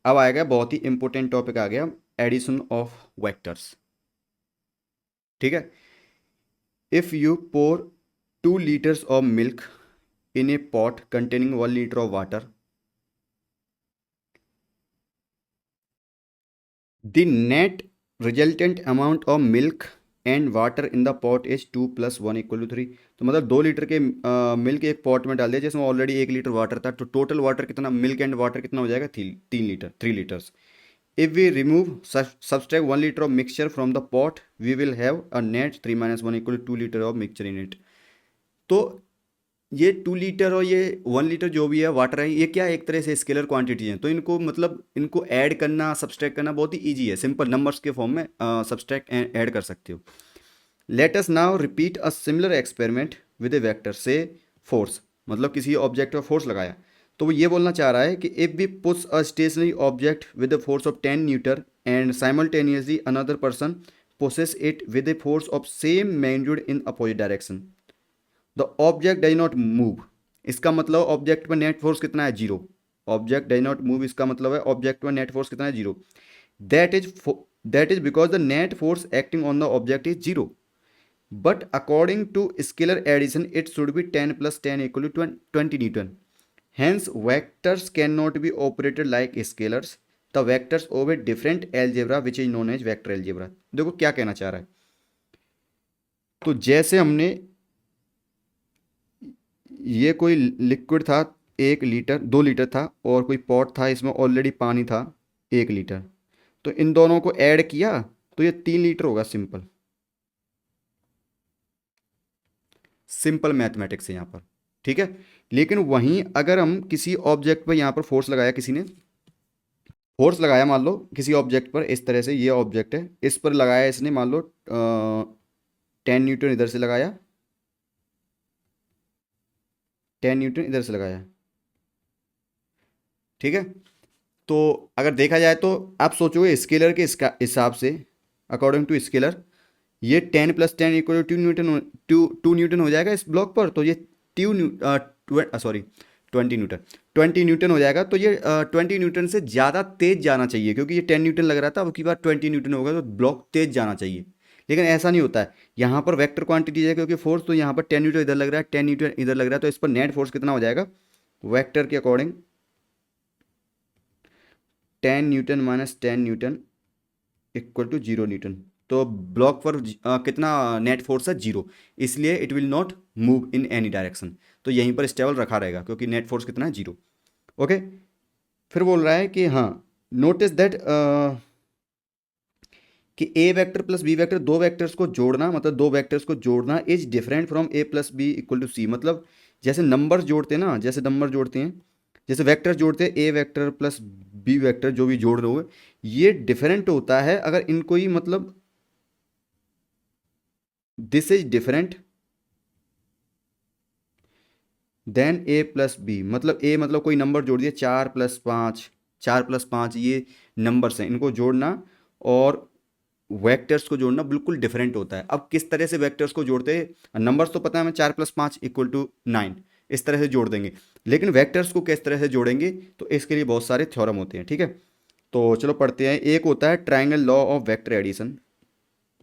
अब आएगा बहुत ही इंपॉर्टेंट टॉपिक आ गया, एडिशन ऑफ वेक्टर्स। ठीक है, if you pour 2 liters of milk in a pot containing 1 liter of water, the net resultant amount of milk and water in the pot is 2 + 1 = 3। तो मतलब 2 लीटर के milk एक pot में डाल दिया जिसमें ऑलरेडी 1 लीटर वाटर था, तो टोटल वाटर कितना, मिल्क एंड वाटर कितना हो जाएगा, 3 litre, 3 liters। If we remove subtract 1 liter of mixture from the pot, we will have a net 3 - 1 = 2 liter of mixture in it। तो ये 2 लीटर और ये 1 लीटर जो भी है वाटर है, ये क्या है, एक तरह से स्केलर क्वांटिटी है, तो इनको मतलब इनको ऐड करना सब्सट्रैक्ट करना बहुत ही ईजी है, सिंपल नंबर्स के फॉर्म में सब्सट्रैक्ट ऐड कर सकते हो। Let us now repeat a similar experiment with A vector से फोर्स, मतलब किसी ऑब्जेक्ट पर फोर्स लगाया, तो वो ये बोलना चाह रहा है कि if we push a stationary object with the force of 10 newton and simultaneously another person pushes it with a force of same magnitude in opposite direction, the object does not move. इसका मतलब object पर net force कितना है, zero. Object does not move, इसका मतलब है object पर net force कितना है, zero. That is that is because the net force acting on the object is zero, but according to scalar addition it should be 10 + 10 = 20 newton. Hence, vectors cannot be operated like scalars. The vectors of a different algebra which is known as vector algebra। देखो क्या कहना चाह रहा है, तो जैसे हमने ये कोई लिक्विड था 1 लीटर, 2 लीटर था, और कोई पॉट था इसमें ऑलरेडी पानी था 1 लीटर, तो इन दोनों को ऐड किया तो ये 3 लीटर होगा। सिंपल सिंपल मैथमेटिक्स है यहाँ पर। ठीक है, लेकिन वहीं अगर हम किसी ऑब्जेक्ट पर यहाँ पर फोर्स लगाया, किसी ने फोर्स लगाया, मान लो किसी ऑब्जेक्ट पर, इस तरह से ये ऑब्जेक्ट है, इस पर लगाया इसने, मान लो 10 न्यूटन इधर से लगाया, 10 न्यूटन इधर से लगाया। ठीक है, तो अगर देखा जाए तो आप सोचोगे स्केलर के इसका हिसाब से, अकॉर्डिंग टू स्केलर, ये 10 + 10 = 2 न्यूटन, 2 न्यूटन हो जाएगा इस ब्लॉक पर, तो ये 20 न्यूटन 20 न्यूटन हो जाएगा। तो ये 20 न्यूटन से ज़्यादा तेज जाना चाहिए, क्योंकि ये 10 न्यूटन लग रहा था, अब की बार 20 न्यूटन होगा तो ब्लॉक तेज जाना चाहिए, लेकिन ऐसा नहीं होता है। यहाँ पर वेक्टर क्वांटिटी है क्योंकि फोर्स, तो यहाँ पर 10 न्यूटन इधर लग रहा है, 10 न्यूटन इधर लग रहा है, तो इस पर नेट फोर्स कितना हो जाएगा, वेक्टर के अकॉर्डिंग 10 न्यूटन - 10 न्यूटन = 0 न्यूटन। तो ब्लॉक पर कितना नेट फोर्स है, जीरो, इसलिए it will not move in any direction, तो यहीं पर स्टेबल रखा रहेगा क्योंकि नेट फोर्स कितना है, जीरो। ओके, फिर बोल रहा है कि हाँ, नोटिस दैट कि ए वेक्टर प्लस बी वेक्टर, दो वेक्टर्स को जोड़ना, मतलब दो वेक्टर्स को जोड़ना is different from a plus b equal to c. मतलब जैसे नंबर्स जोड़ते हैं ना, जैसे नंबर जोड़ते हैं, जैसे वेक्टर जोड़ते हैं, A vector plus B vector जो भी जोड़ रहे हो, ये डिफरेंट होता है अगर इनको ही, मतलब this is different than A plus B. मतलब ए मतलब कोई नंबर जोड़ दिया, 4 + 5, 4 + 5 ये नंबर्स हैं, इनको जोड़ना और वेक्टर्स को जोड़ना बिल्कुल डिफरेंट होता है। अब किस तरह से वेक्टर्स को जोड़ते हैं, नंबर्स तो पता है हमें, 4 + 5 = 9, इस तरह से जोड़ देंगे, लेकिन वेक्टर्स को किस तरह से जोड़ेंगे, तो इसके लिए बहुत सारे थ्योरम होते हैं। ठीक है, तो चलो पढ़ते हैं। एक होता है triangle law of vector addition,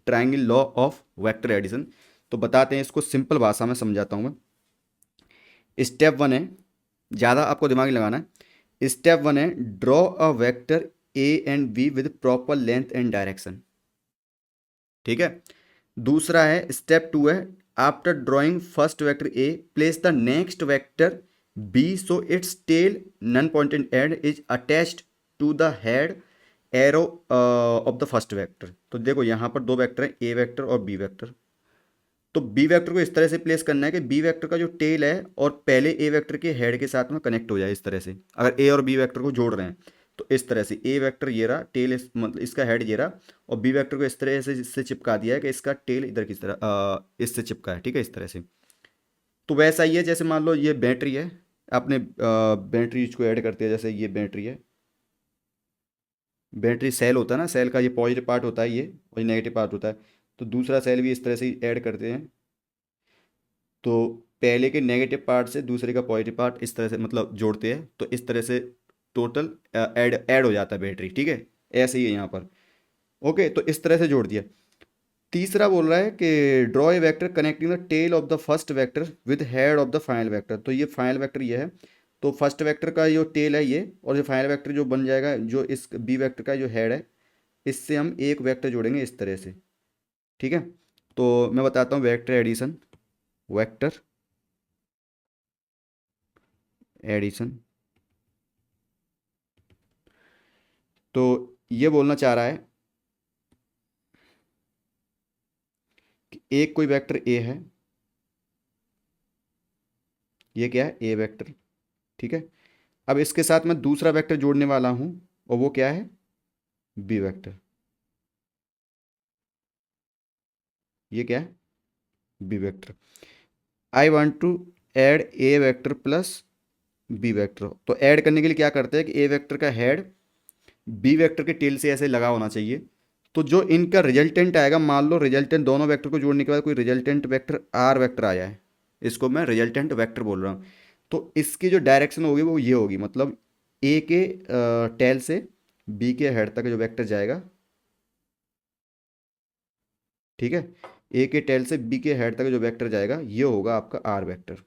triangle law of vector addition, तो बताते हैं इसको, सिंपल भाषा में समझाता हूँ मैं। स्टेप 1 है, ज़्यादा आपको दिमाग नहीं लगाना है। स्टेप 1 है, draw a vector A and B with proper length and direction. ठीक है, दूसरा है स्टेप 2 है, after drawing first vector A place the next vector B so its tail non pointed end is attached to the head arrow of the first vector. तो देखो यहाँ पर दो वेक्टर हैं, ए वेक्टर और बी वेक्टर। तो B vector को इस तरह से प्लेस करना है कि बी वेक्टर का जो टेल है और पहले ए वेक्टर के हेड के साथ में कनेक्ट हो जाए इस तरह से। अगर ए और बी वेक्टर को जोड़ रहे हैं तो इस तरह से ए वेक्टर ये रहा, टेल मतलब इसका हेड ये रहा, और बी वेक्टर को इस तरह से इससे चिपका दिया है कि इसका टेल इधर की तरह इससे चिपका है, ठीक है, इस तरह से। तो वैसा ही है, जैसे मान लो ये बैटरी है, आपने बैटरी को ऐड करते हैं, जैसे ये बैटरी है, बैटरी सेल होता है ना, सेल का ये पॉजिटिव पार्ट होता है ये, और ये नेगेटिव पार्ट होता है। तो दूसरा सेल भी इस तरह से ऐड करते हैं, तो पहले के नेगेटिव पार्ट से दूसरे का पॉजिटिव पार्ट इस तरह से मतलब जोड़ते हैं, तो इस तरह से टोटल ऐड ऐड हो जाता है बैटरी, ठीक है। ऐसे ही है यहाँ पर। ओके, तो इस तरह से जोड़ दिया। तीसरा बोल रहा है कि draw a vector connecting the tail of the first vector with head of the final vector. तो ये फाइनल वेक्टर ये है, तो फर्स्ट वेक्टर का जो टेल है ये, और जो फाइनल वेक्टर जो बन जाएगा, जो इस बी वेक्टर का जो हेड है, इससे हम एक वेक्टर जोड़ेंगे इस तरह से, ठीक है। तो मैं बताता हूँ वेक्टर एडिशन, वेक्टर एडिशन। तो ये बोलना चाह रहा है कि एक कोई वेक्टर ए है, ये क्या है, ए वेक्टर, ठीक है। अब इसके साथ मैं दूसरा वेक्टर जोड़ने वाला हूँ, और वो क्या है, बी वेक्टर। ये क्या है, B vector. I want to add A vector plus B vector. तो ऐड करने के लिए क्या करते हैं कि ए वेक्टर का हेड बी वेक्टर के टेल से ऐसे लगा होना चाहिए। तो जो इनका रिजल्टेंट आएगा, मान लो रिजल्टेंट दोनों वेक्टर को जोड़ने के बाद कोई रिजल्टेंट वेक्टर आर वेक्टर आया है, इसको मैं रिजल्टेंट वेक्टर बोल रहा हूँ। तो इसकी जो डायरेक्शन होगी वो ये होगी, मतलब ए के टेल से बी के हेड तक जो वेक्टर जाएगा, ठीक है, ए के टेल से बी के हेड तक जो वेक्टर जाएगा ये होगा आपका आर वेक्टर।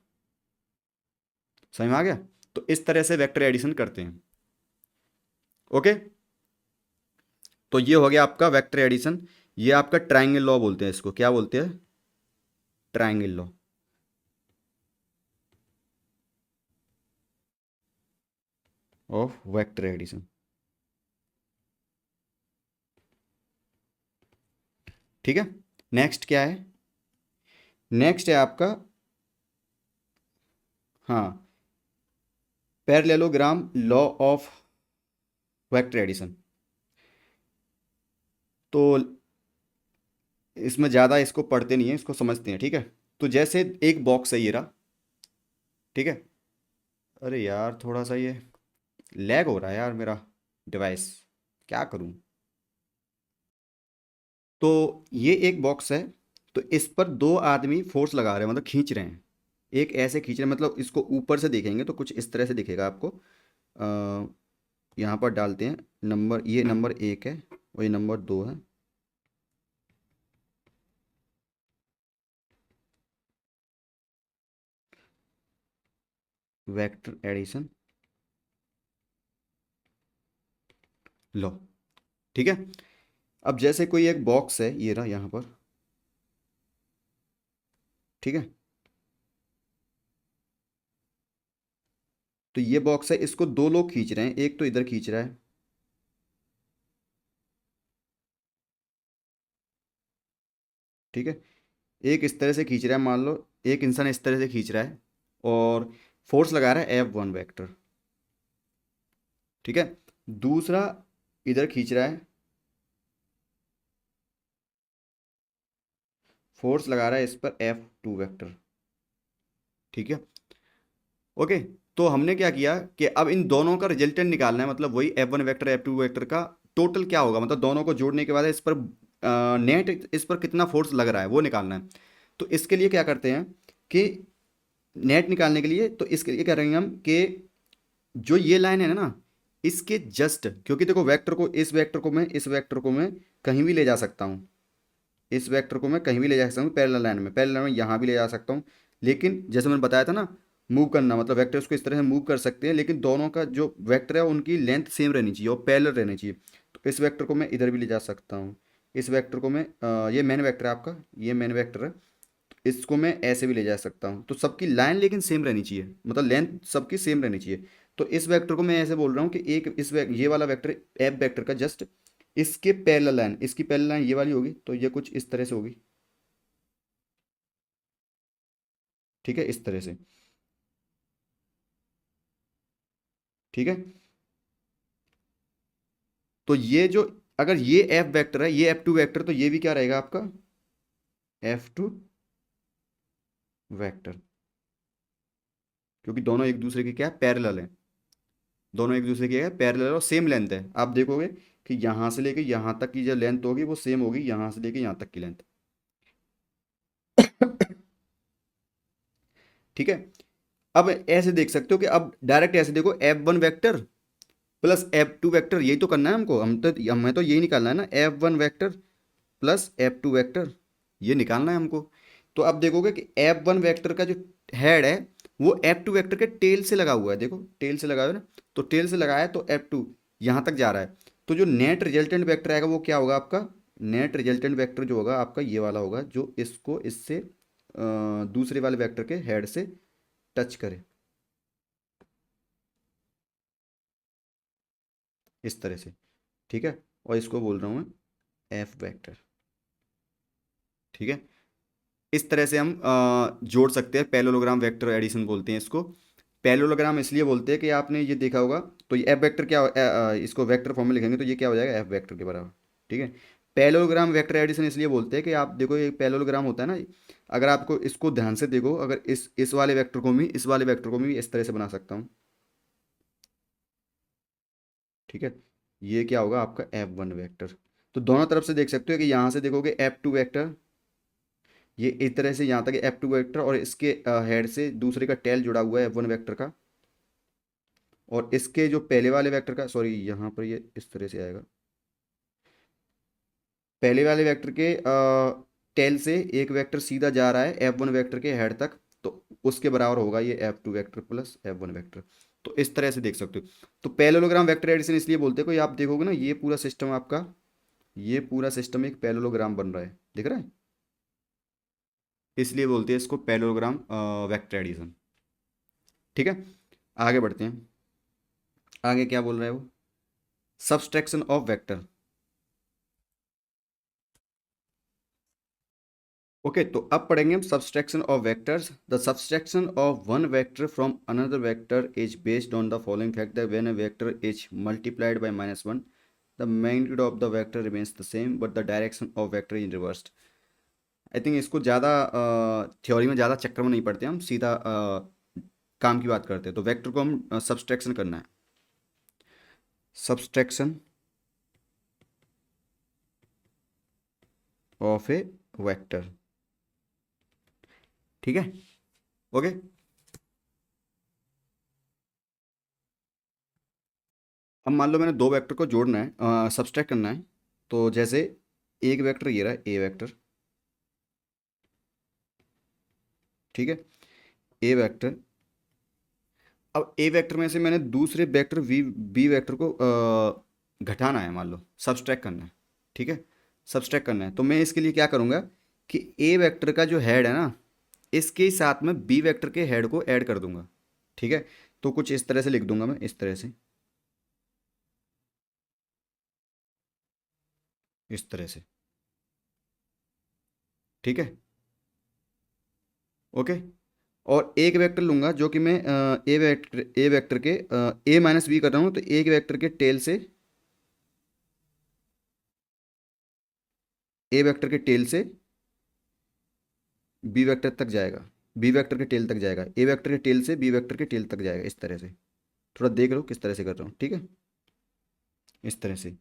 समझ में आ गया। तो इस तरह से वेक्टर एडिशन करते हैं। ओके, तो ये हो गया आपका वेक्टर एडिशन। ये आपका ट्राइंगल लॉ बोलते हैं, इसको क्या बोलते हैं, triangle law of vector addition. ठीक है, नेक्स्ट क्या है, नेक्स्ट है आपका, हाँ, parallelogram law of vector addition. तो इसमें ज़्यादा इसको पढ़ते नहीं है, इसको समझते हैं, ठीक है। तो जैसे एक बॉक्स है ये रहा, ठीक है। अरे यार थोड़ा सा ये लैग हो रहा है यार मेरा डिवाइस, क्या करूं। तो ये एक बॉक्स है, तो इस पर दो आदमी फोर्स लगा रहे हैं, मतलब खींच रहे हैं, एक ऐसे खींच रहे हैं, मतलब इसको ऊपर से देखेंगे तो कुछ इस तरह से दिखेगा आपको। यहाँ पर डालते हैं नंबर, ये नंबर एक है और ये नंबर दो है। वेक्टर एडिशन लो, ठीक है। अब जैसे कोई एक बॉक्स है ये रहा यहाँ पर, ठीक है। तो ये बॉक्स है, इसको दो लोग खींच रहे हैं, एक तो इधर खींच रहा है, ठीक है, एक इस तरह से खींच रहा है, मान लो एक इंसान इस तरह से खींच रहा है और फोर्स लगा रहा है F1 वेक्टर, ठीक है। दूसरा इधर खींच रहा है, फोर्स लगा रहा है इस पर F2 वेक्टर, ठीक है। ओके, तो हमने क्या किया कि अब इन दोनों का रिजल्टेंट निकालना है, मतलब वही F1 वेक्टर F2 वेक्टर का टोटल क्या होगा, मतलब दोनों को जोड़ने के बाद इस पर नेट इस पर कितना फोर्स लग रहा है वो निकालना है। तो इसके लिए क्या करते हैं कि नेट निकालने के लिए, तो इसके लिए क्या करेंगे हम कि जो ये लाइन है ना, इसके जस्ट, क्योंकि देखो वेक्टर को, इस वेक्टर को मैं, इस वेक्टर को मैं कहीं भी ले जा सकता हूँ, इस वेक्टर को मैं कहीं भी ले जा सकता हूँ पैरेलल लाइन में, पैरेलल लाइन में यहाँ भी ले जा सकता हूँ। लेकिन जैसे मैंने बताया था ना, मूव करना मतलब वेक्टर्स को इस तरह से मूव कर सकते हैं, लेकिन दोनों का जो वेक्टर है उनकी लेंथ सेम रहनी चाहिए और पैरेलल रहनी चाहिए। तो इस वेक्टर को मैं इधर भी ले जा सकता हूँ, इस वेक्टर को मैं ये मेन वेक्टर है आपका, ये मेन वेक्टर है, इसको मैं ऐसे भी ले जा सकता हूँ। तो सबकी लाइन लेकिन सेम रहनी चाहिए, मतलब लेंथ सबकी सेम रहनी चाहिए। तो इस वेक्टर को मैं ऐसे बोल रहा हूँ कि एक ये वाला वेक्टर एफ वेक्टर का जस्ट इसके पैरेलल लाइन, इसकी पैरेलल लाइन ये वाली होगी, तो ये कुछ इस तरह से होगी, ठीक है, इस तरह से। ठीक है, तो ये जो, अगर ये एफ वेक्टर है, ये F2 वेक्टर, तो ये भी क्या रहेगा आपका F2 वेक्टर, क्योंकि दोनों एक दूसरे के क्या है, पैरेलल हैं। दोनों एक दूसरे के पैरेलल और सेम लेंथ है। आप देखोगे कि यहाँ से लेके यहाँ तक की जो लेंथ होगी वो सेम होगी यहाँ से लेके यहाँ तक की लेंथ। ठीक है, अब ऐसे देख सकते हो कि अब डायरेक्ट ऐसे देखो, F1 vector plus F2 vector, यही तो करना है हमको, हमें तो यही निकालना है ना, F1 vector plus F2 vector, ये निकालना है हमको। तो अब देखोगे कि F1 वेक्टर का जो हेड है वो F2 वेक्टर के टेल से लगा हुआ है, देखो टेल से लगा हुआ है ना, तो टेल से लगाया है तो F2 यहाँ तक जा रहा है। तो जो नेट रिजल्टेंट वेक्टर आएगा वो क्या होगा आपका, नेट रिजल्टेंट वेक्टर जो होगा आपका ये वाला होगा, जो इसको इससे दूसरे वाले वेक्टर के हेड से टच करे, इस तरह से। ठीक है, और इसको बोल रहा हूँ मैं एफ वेक्टर। ठीक है, इस तरह से हम जोड़ सकते हैं, पैरेललोग्राम वेक्टर एडिशन बोलते हैं इसको। पैरेललोग्राम इसलिए बोलते हैं कि आपने ये देखा होगा, तो ये एफ वेक्टर क्या इसको वेक्टर फॉर्म में लिखेंगे तो ये क्या हो जाएगा, एफ वेक्टर के बराबर। ठीक है, पैरेललोग्राम वेक्टर एडिशन इसलिए बोलते हैं कि आप देखो ये पैरेललोग्राम होता है ना, अगर आपको इसको ध्यान से देखो, अगर इस वाले वेक्टर को भी, इस वाले वेक्टर को भी इस तरह से बना सकता हूँ। ठीक है, ये क्या होगा आपका F1 वेक्टर। तो दोनों तरफ से देख सकते हो कि यहाँ से देखोगे F2 वेक्टर, ये इस तरह से यहाँ तक F2 वेक्टर, और इसके हेड से दूसरे का टेल जुड़ा हुआ है F1 वेक्टर का, और इसके जो पहले वाले वेक्टर का, सॉरी यहाँ पर ये इस तरह से आएगा, पहले वाले वेक्टर के टेल से एक वेक्टर सीधा जा रहा है F1 वेक्टर के हेड तक, तो उसके बराबर होगा ये F2 vector plus F1 vector. तो इस तरह से देख सकते हो। तो पैरेललोग्राम वेक्टर एडिशन इसलिए बोलते हैं, कोई आप देखोगे ना ये पूरा सिस्टम आपका, ये पूरा सिस्टम एक पैरेललोग्राम बन रहा है, दिख रहा है, इसलिए बोलते हैं इसको पैरेललोग्राम वेक्टर एडिशन। ठीक है, आगे बढ़ते हैं। आगे क्या बोल रहा है वो, सब्सट्रैक्शन ऑफ वेक्टर। ओके, तो अब पढ़ेंगे हम subtraction of vectors. The subtraction of one vector from another vector is based on the following fact that when a vector is multiplied by -1 the magnitude of the vector remains the same but the direction of vector is reversed. I think इसको ज़्यादा theory में ज़्यादा चक्कर में नहीं पड़ते, हम सीधा काम की बात करते हैं। तो वेक्टर को हम सब्सट्रैक्शन करना है, सब्सट्रैक्शन ऑफ ए वेक्टर। ठीक है, ओके। अब मान लो मैंने दो वेक्टर को जोड़ना है, सब्सट्रैक्ट करना है। तो जैसे एक वेक्टर ये रहा, ए वेक्टर। ठीक है, ए वेक्टर। अब ए वेक्टर में से मैंने दूसरे वेक्टर वी बी वेक्टर को घटाना है, मान लो सब्सट्रैक्ट करना है। ठीक है, सब्सट्रैक्ट करना है, तो मैं इसके लिए क्या करूँगा कि ए वेक्टर का जो हेड है ना, इसके साथ में बी वेक्टर के हेड को ऐड कर दूंगा। ठीक है, तो कुछ इस तरह से लिख दूंगा मैं, इस तरह से, इस तरह से। ठीक है, ओके। और एक वेक्टर लूंगा जो कि मैं ए वेक्टर के ए माइनस बी कर रहा हूँ, तो एक वेक्टर के टेल से, ए वेक्टर के टेल से बी वेक्टर तक जाएगा, बी वेक्टर के टेल तक जाएगा, ए वेक्टर के टेल से बी वेक्टर के टेल तक जाएगा, इस तरह से। थोड़ा देख लो किस तरह से कर रहा हूँ। ठीक है, इस तरह से।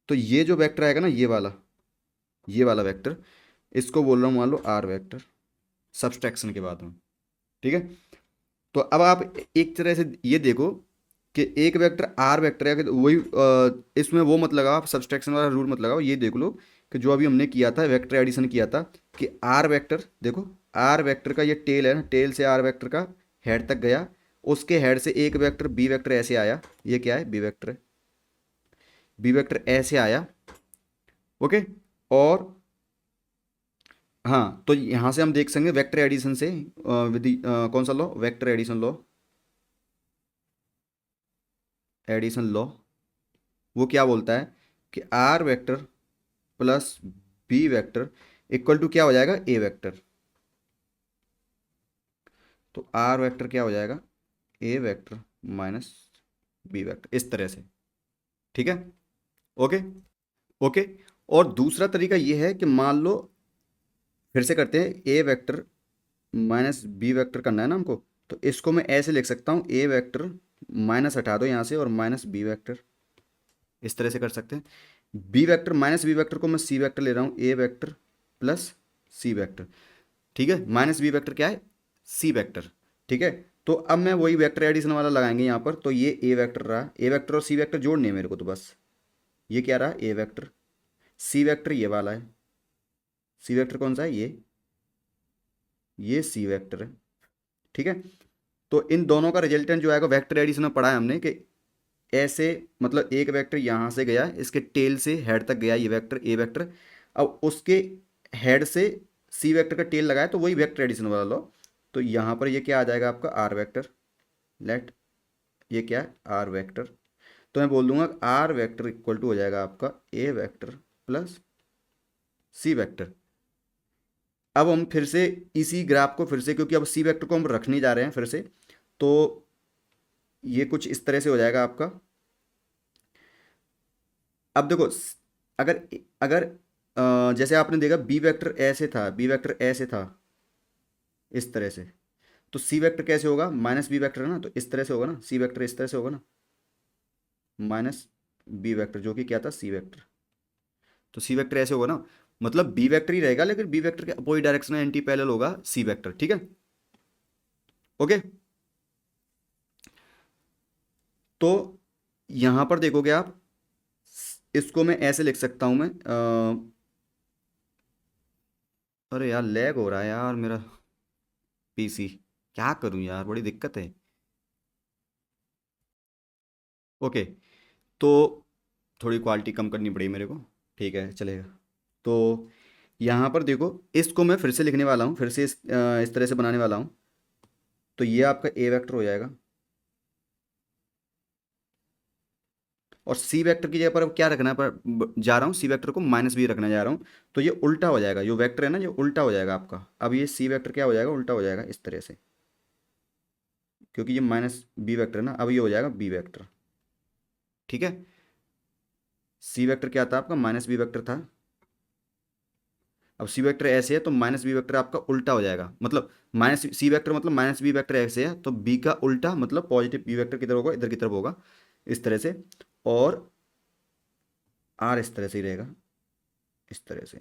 तो ये जो वेक्टर आएगा ना, ये वाला वेक्टर, इसको बोल रहा हूँ मान लो आर वेक्टर, सब्सट्रैक्शन के बाद में। ठीक है, तो अब आप एक तरह से ये देखो कि एक वेक्टर आर वेक्टर है, कि वही इसमें वो मत लगाओ, आप सब्सट्रैक्शन वाला रूल मत लगाओ। ये देख लो कि जो अभी हमने किया था, वेक्टर एडिशन किया था, कि आर वेक्टर देखो, आर वेक्टर का ये टेल है ना, टेल से आर वेक्टर का हेड तक गया, उसके हेड से एक वेक्टर बी वेक्टर ऐसे आया, ये क्या है, बी वेक्टर है, बी वेक्टर ऐसे आया। ओके, और हाँ, तो यहाँ से हम देख सकेंगे वेक्टर एडिशन से, विधि कौन सा law, vector addition law, addition law. वो क्या बोलता है कि R vector plus B vector equal to क्या हो जाएगा, ए वेक्टर। तो आर वेक्टर क्या हो जाएगा, A vector minus B vector, इस तरह से। ठीक है, ओके। ओके, और दूसरा तरीका ये है कि मान लो, फिर से करते हैं, A vector minus B vector करना है ना हमको, तो इसको मैं ऐसे लिख सकता हूँ, ए वेक्टर माइनस हटा दो यहाँ से और माइनस बी वेक्टर, इस तरह से कर सकते हैं। B vector minus B vector को मैं सी वेक्टर ले रहा हूँ, A vector plus C vector. ठीक है, माइनस बी वेक्टर क्या है, सी वेक्टर। ठीक है, तो अब मैं वही वेक्टर एडिशन वाला लगाएंगे यहाँ पर, तो ये ए वेक्टर रहा, ए वेक्टर और सी वेक्टर जोड़ने हैं मेरे को, तो बस ये क्या रहा, ए वेक्टर, सी वेक्टर ये वाला है, सी वेक्टर कौन सा है, ये सी वेक्टर है। ठीक है, तो इन दोनों का रिजल्टेंट जो आएगा, वेक्टर एडिशन में पढ़ा है हमने कि ऐसे, मतलब एक वेक्टर यहाँ से गया, इसके टेल से हेड तक गया ये वेक्टर ए वेक्टर, अब उसके हेड से सी वेक्टर का टेल लगाया, तो वही वेक्टर एडिशन वाला लो। तो यहाँ पर ये क्या आ जाएगा आपका, आर वेक्टर, लेट ये क्या है, आर वेक्टर। तो मैं बोल दूंगा आर वेक्टर इक्वल टू हो जाएगा आपका ए वेक्टर प्लस सी वेक्टर। अब हम फिर से इसी ग्राफ को फिर से, क्योंकि अब सी वेक्टर को हम रखने जा रहे हैं फिर से, तो ये कुछ इस तरह से हो जाएगा आपका। अब देखो, अगर अगर जैसे आपने देखा बी वेक्टर ऐसे था, बी वेक्टर ऐसे था इस तरह से, तो सी वेक्टर कैसे होगा, माइनस बी वेक्टर है ना, तो इस तरह से होगा ना, सी वेक्टर इस तरह से होगा ना, माइनस बी वेक्टर जो कि क्या था, सी वेक्टर। तो सी वेक्टर ऐसे होगा ना, मतलब बी वेक्टर ही रहेगा, लेकिन बी वेक्टर के अपोजिट डायरेक्शन में एंटी पैरेलल होगा सी वेक्टर। ठीक है, ओके। तो यहां पर देखोगे आप, इसको मैं ऐसे लिख सकता हूं मैं, अरे यार लैग हो रहा है यार मेरा पीसी, क्या करूं यार, बड़ी दिक्कत है। ओके, तो थोड़ी क्वालिटी कम करनी पड़ी मेरे को, ठीक है चलेगा। तो यहाँ पर देखो, इसको मैं फिर से लिखने वाला हूँ, फिर से इस तरह से बनाने वाला हूँ, तो ये आपका ए वेक्टर हो जाएगा, और सी वेक्टर की जगह पर अब क्या रखना है, पर जा रहा हूँ सी वेक्टर को माइनस बी रखने जा रहा हूँ, तो ये उल्टा हो जाएगा, जो वेक्टर है ना ये उल्टा हो जाएगा आपका, अब ये सी वेक्टर क्या हो जाएगा, उल्टा हो जाएगा इस तरह से, क्योंकि ये माइनस बी वेक्टर है ना, अब ये हो जाएगा बी वेक्टर। ठीक है, सी वेक्टर क्या था आपका, माइनस बी वेक्टर था, अब सी वेक्टर ऐसे है तो माइनस बी वेक्टर आपका उल्टा हो जाएगा, मतलब माइनस सी वेक्टर मतलब माइनस बी वेक्टर ऐसे है, तो बी का उल्टा मतलब पॉजिटिव बी वेक्टर किधर होगा, इधर की तरफ होगा, इस तरह से, और आर इस तरह से ही रहेगा, इस तरह से,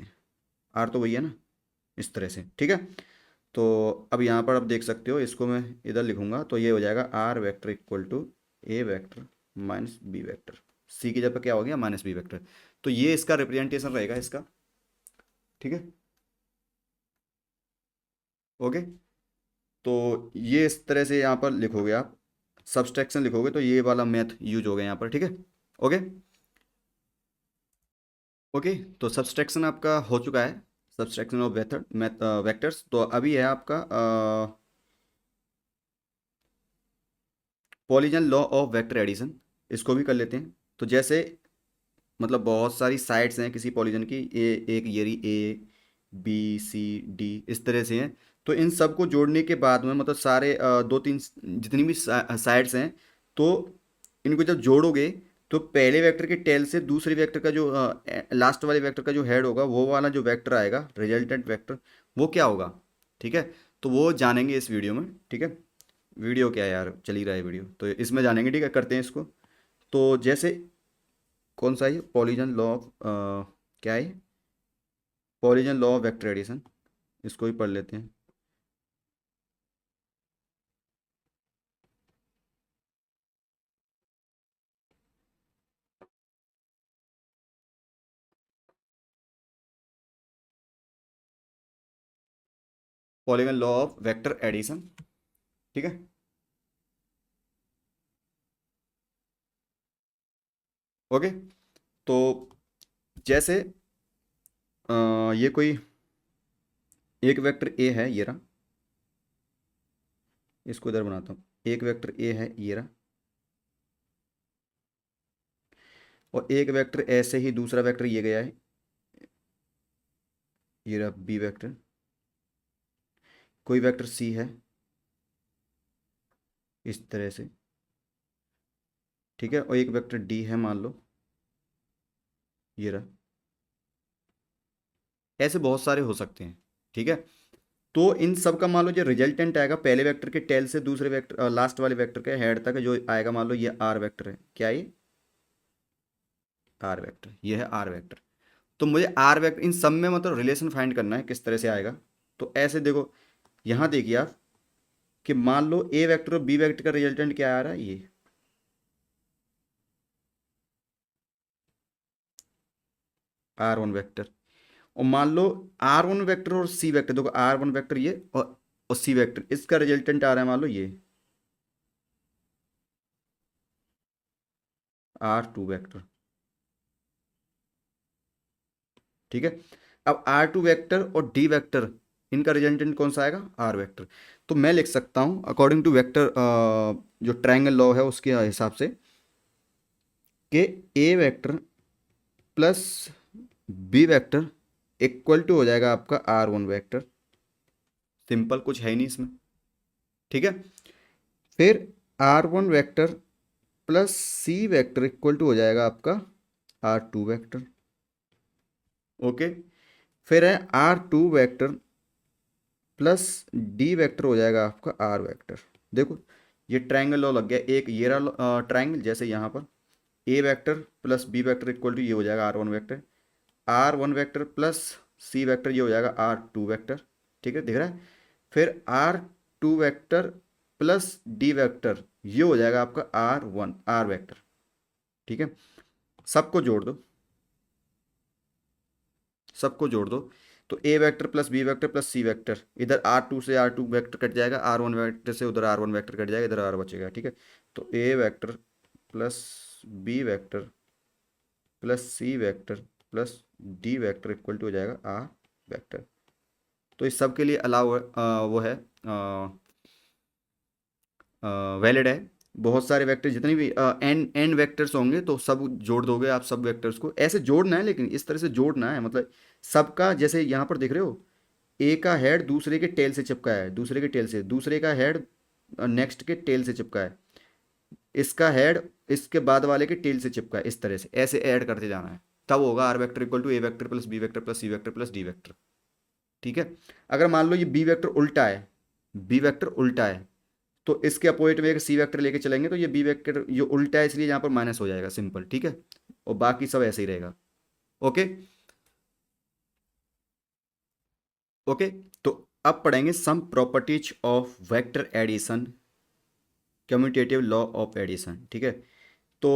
आर तो वही है ना, इस तरह से। ठीक है, तो अब यहाँ पर आप देख सकते हो, इसको मैं इधर लिखूंगा, तो ये हो जाएगा R vector equal to A vector minus B vector, C की जगह पर क्या हो गया, माइनस बी वेक्टर। तो ये इसका रिप्रेजेंटेशन रहेगा इसका। ठीक है, ओके। तो ये इस तरह से यहाँ पर लिखोगे आप, सब्सट्रैक्शन लिखोगे, तो ये वाला मैथ यूज होगा यहाँ पर। ठीक है, ओके। ओके, तो सब्सट्रैक्शन आपका हो चुका है, subtraction of vector math vectors. तो अभी है आपका पॉलीजन लॉ ऑफ वेक्टर एडिशन, इसको भी कर लेते हैं। तो जैसे, मतलब बहुत सारी साइड्स हैं किसी पॉलीजन की, एक ये रही, ए बी सी डी इस तरह से हैं, तो इन सब को जोड़ने के बाद में, मतलब सारे दो तीन जितनी भी साइड्स हैं, तो इनको जब जोड़ोगे, तो पहले वेक्टर के टेल से दूसरे वेक्टर का जो लास्ट वाले वेक्टर का जो हेड होगा, वो वाला जो वेक्टर आएगा रिजल्टेंट वेक्टर, वो क्या होगा। ठीक है, तो वो जानेंगे इस वीडियो में। ठीक है, वीडियो क्या है यार, चल ही रहा है वीडियो, तो इसमें जानेंगे। ठीक है, करते हैं इसको। तो जैसे, कौन सा है, पॉलीजन लॉ ऑफ क्या है, polygon law of vector addition, इसको भी पढ़ लेते हैं। Polygon law of vector addition. ठीक है, ओके। तो जैसे ये कोई एक वेक्टर ए है, ये रहा, इसको इधर बनाता हूँ, एक वेक्टर ए है ये रहा, और एक वेक्टर ऐसे ही दूसरा वेक्टर ये गया है, ये रहा बी वेक्टर, कोई वेक्टर सी है, इस तरह से, ठीक है। और एक वेक्टर डी है मान लो, ये रहा। ऐसे बहुत सारे हो सकते हैं, ठीक है। तो इन सब का मान लो जो रिजल्टेंट आएगा पहले वेक्टर के टेल से दूसरे वेक्टर लास्ट वाले वेक्टर के हेड तक जो आएगा, मान लो ये आर वेक्टर है, क्या ये आर वेक्टर, ये है आर वेक्टर। तो मुझे आर वेक्टर इन सब में मतलब रिलेशन फाइंड करना है किस तरह से आएगा। तो ऐसे देखो, यहाँ देखिए आप कि मान लो ए वेक्टर और बी वेक्टर का रिजल्टेंट क्या आ रहा है, ये आर वन वेक्टर। और मान लो आर वन वेक्टर और सी वेक्टर, देखो आर वन वेक्टर ये और सी वेक्टर, इसका रिजल्टेंट आ रहा है मान लो ये आर टू वेक्टर, ठीक है। अब आर टू वेक्टर और डी वेक्टर, इनका रिजल्टेंट कौन सा आएगा, आर वेक्टर। तो मैं लिख सकता हूँ अकॉर्डिंग टू वेक्टर जो ट्रायंगल लॉ है उसके हिसाब से कि ए vector plus B vector equal to हो जाएगा आपका आर वन वेक्टर। सिंपल, कुछ है ही नहीं इसमें, ठीक है। फिर R one vector plus C vector equal to हो जाएगा आपका आर टू वेक्टर, ओके। फिर है R two vector plus D vector हो जाएगा आपका आर वेक्टर। देखो ये ट्रायंगल लॉ लग गया, एक ये रहा ट्रायंगल, जैसे यहाँ पर a vector plus B vector equal to ये हो जाएगा r one vector, are one vector plus C vector ये हो जाएगा आर टू वेक्टर, ठीक है, दिख रहा है। फिर R two vector plus D vector ये हो जाएगा आपका आर वन आर वेक्टर, ठीक है। सबको जोड़ दो, सबको जोड़ दो। तो ए vector plus B vector plus सी वेक्टर, इधर आर टू से आर टू वेक्टर कट जाएगा, आर वन वेक्टर से उधर आर वन वेक्टर कट जाएगा, इधर आर बचेगा, ठीक है। तो ए vector plus B vector plus C vector plus D vector equal to हो जाएगा आर वेक्टर। तो इस सब के लिए अलाउ वो है, वैलिड है। बहुत सारे वेक्टर जितने भी एन एन वेक्टर्स होंगे तो सब जोड़ दोगे आप, सब वेक्टर्स को ऐसे जोड़ना है, लेकिन इस तरह से जोड़ना है मतलब सबका, जैसे यहाँ पर देख रहे हो ए का हेड दूसरे के टेल से चिपका है, दूसरे के टेल से, दूसरे का हेड नेक्स्ट के टेल से चिपका है, इसका हेड इसके बाद वाले के टेल से चिपका है, इस तरह से ऐसे ऐड करते जाना है। तब होगा R vector equal to A vector plus B vector plus C vector plus D vector, ठीक है। अगर मान लो ये बी वेक्टर उल्टा है, बी वेक्टर उल्टा है, तो इसके अपोजिट में एक सी वेक्टर लेके चलेंगे तो ये बी वेक्टर ये उल्टा है इसलिए यहाँ पर माइनस हो जाएगा, सिंपल, ठीक है। और बाकी सब ऐसे ही रहेगा, ओके। ओके, तो अब पढ़ेंगे some properties of vector addition, commutative law of addition, ठीक है। तो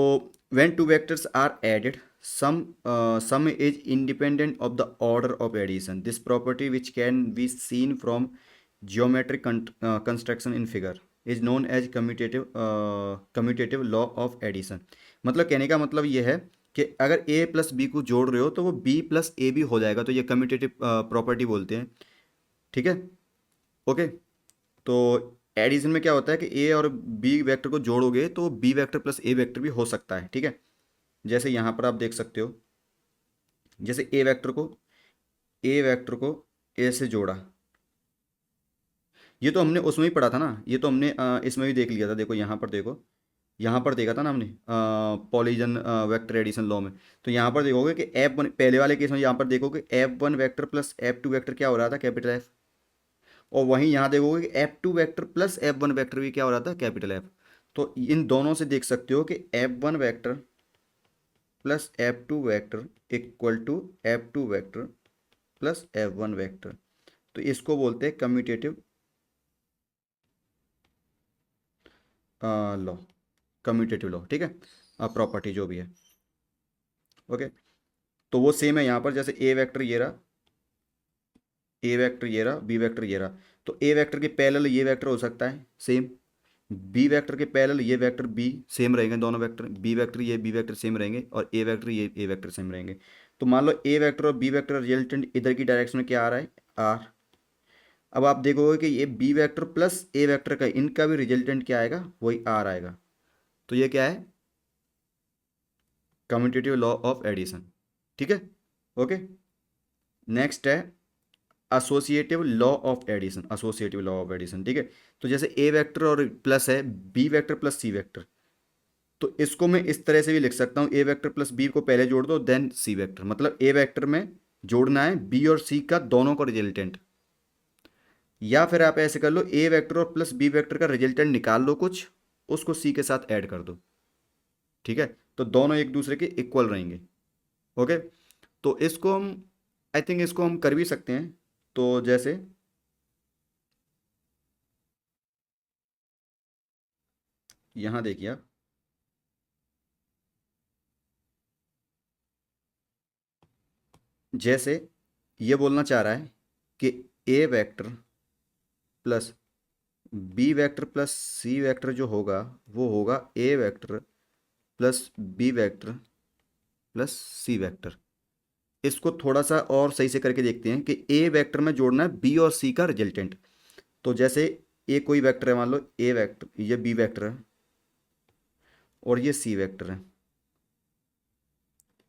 when two vectors are added sum is independent of the order of addition, this property which can be seen from geometric construction in figure is known as commutative law of addition। मतलब कहने का मतलब ये है कि अगर a plus B को जोड़ रहे हो तो वो b प्लस ए भी हो जाएगा, तो ये कम्यूटेटिव प्रॉपर्टी बोलते हैं, ठीक है, ओके। तो एडिशन में क्या होता है कि ए और बी वेक्टर को जोड़ोगे तो B vector plus A vector भी हो सकता है, ठीक है। जैसे यहाँ पर आप देख सकते हो, जैसे ए वेक्टर को ए से जोड़ा, ये तो हमने उसमें ही पढ़ा था ना, ये तो हमने इसमें भी देख लिया था। देखो यहाँ पर देखो, यहाँ पर देखा था ना हमने पॉलीजन वेक्टर एडिशन लॉ में। तो यहाँ पर देखोगे कि एफ वन पहले वाले केस में यहाँ पर देखोगे F one vector plus F two vector क्या हो रहा था, कैपिटल एफ। और वहीं यहाँ देखोगे कि F two vector plus F one vector भी क्या हो रहा था, कैपिटल एफ। तो इन दोनों से देख सकते हो कि F one vector plus F two vector equal to F two vector plus F one vector. तो इसको बोलते हैं कम्यूटेटिव लॉ, कम्यूटेटिव लॉ, ठीक है, प्रॉपर्टी जो भी है, ओके। तो वो सेम है यहाँ पर, जैसे ए वेक्टर ये रहा, ए वेक्टर ये रहा, बी वेक्टर ये रहा। तो ए वेक्टर के पैरेलल ये वेक्टर हो सकता है सेम, बी वेक्टर के पैरेलल ये वेक्टर बी सेम रहेंगे, दोनों वेक्टर बी वेक्टर ये बी वेक्टर सेम रहेंगे, और ए वेक्टर ये ए वेक्टर सेम रहेंगे। तो मान लो ए वेक्टर और बी वेक्टर रिजल्टेंट इधर की डायरेक्शन में क्या आ रहा है, आर। अब आप देखोगे कि ये B vector plus A vector का इनका भी रिजल्टेंट क्या आएगा, वही आर आएगा। तो ये क्या है, कम्यूटेटिव लॉ ऑफ एडिशन, ठीक है, ओके। नेक्स्ट है associative law of addition, associative law of addition, ठीक है। तो जैसे ए वेक्टर और प्लस है बी वेक्टर प्लस सी वेक्टर, तो इसको मैं इस तरह से भी लिख सकता हूँ, ए वेक्टर प्लस बी को पहले जोड़ दो देन सी वेक्टर, मतलब ए वेक्टर में जोड़ना है बी और सी का दोनों का रिजल्टेंट। या फिर आप ऐसे कर लो, ए वेक्टर और प्लस बी वेक्टर का रिजल्टेंट निकाल लो कुछ, उसको सी के साथ ऐड कर दो, ठीक है। तो दोनों एक दूसरे के इक्वल रहेंगे। ओके, तो इसको हम, आई थिंक इसको हम कर भी सकते हैं। तो जैसे यहाँ देखिए आप, जैसे ये बोलना चाह रहा है कि ए vector plus B vector plus सी वेक्टर जो होगा वो होगा a vector plus B vector plus C vector. इसको थोड़ा सा और सही से करके देखते हैं कि ए वेक्टर में जोड़ना है बी और सी का रिजल्टेंट। तो जैसे ए कोई वेक्टर है, मान लो ए वेक्टर, ये बी वेक्टर है और ये सी वेक्टर है,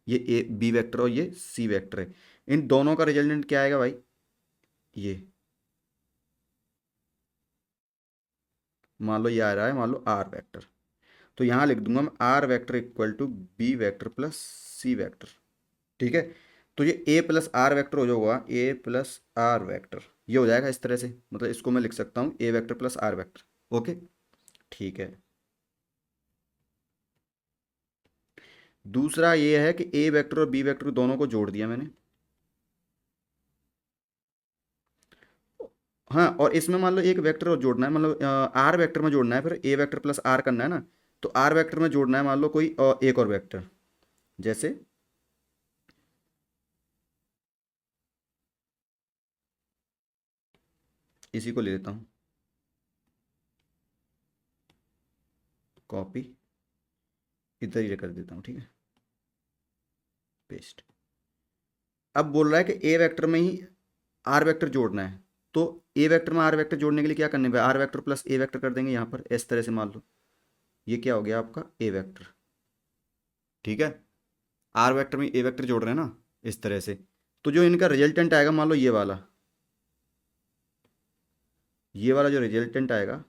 ये ए बी वेक्टर और ये सी वेक्टर है। इन दोनों का रिजल्टेंट क्या आएगा भाई, ये मान लो ये आ रहा है, मान लो आर वेक्टर। तो यहाँ लिख दूंगा मैं R vector equal to B vector plus C vector, ठीक है। तो ये ए प्लस आर वेक्टर हो जाएगा, ए प्लस आर वेक्टर, ये हो जाएगा इस तरह से, मतलब इसको मैं लिख सकता हूँ A vector plus R vector. Okay, ठीक है। दूसरा ये है कि ए वेक्टर और बी वेक्टर दोनों को जोड़ दिया मैंने। हाँ, और इसमें मान लो एक वेक्टर और जोड़ना है, मतलब आर वेक्टर में जोड़ना है, फिर ए वेक्टर प्लस आर करना है ना। तो आर वेक्टर में जोड़ना है मान लो कोई एक और वेक्टर, जैसे इसी को ले लेता हूँ, कॉपी, इधर ही कर देता हूँ, ठीक है, पेस्ट। अब बोल रहा है कि ए वेक्टर में ही आर वेक्टर जोड़ना है। तो ए वेक्टर में आर वेक्टर जोड़ने के लिए क्या करने पे, R vector plus A vector कर देंगे यहाँ पर, इस तरह से मान लो ये क्या हो गया आपका ए वेक्टर, ठीक है। आर वेक्टर में ए वेक्टर जोड़ रहे हैं ना इस तरह से। तो जो इनका रिजल्टेंट आएगा, मान लो ये वाला जो रिजल्टेंट आएगा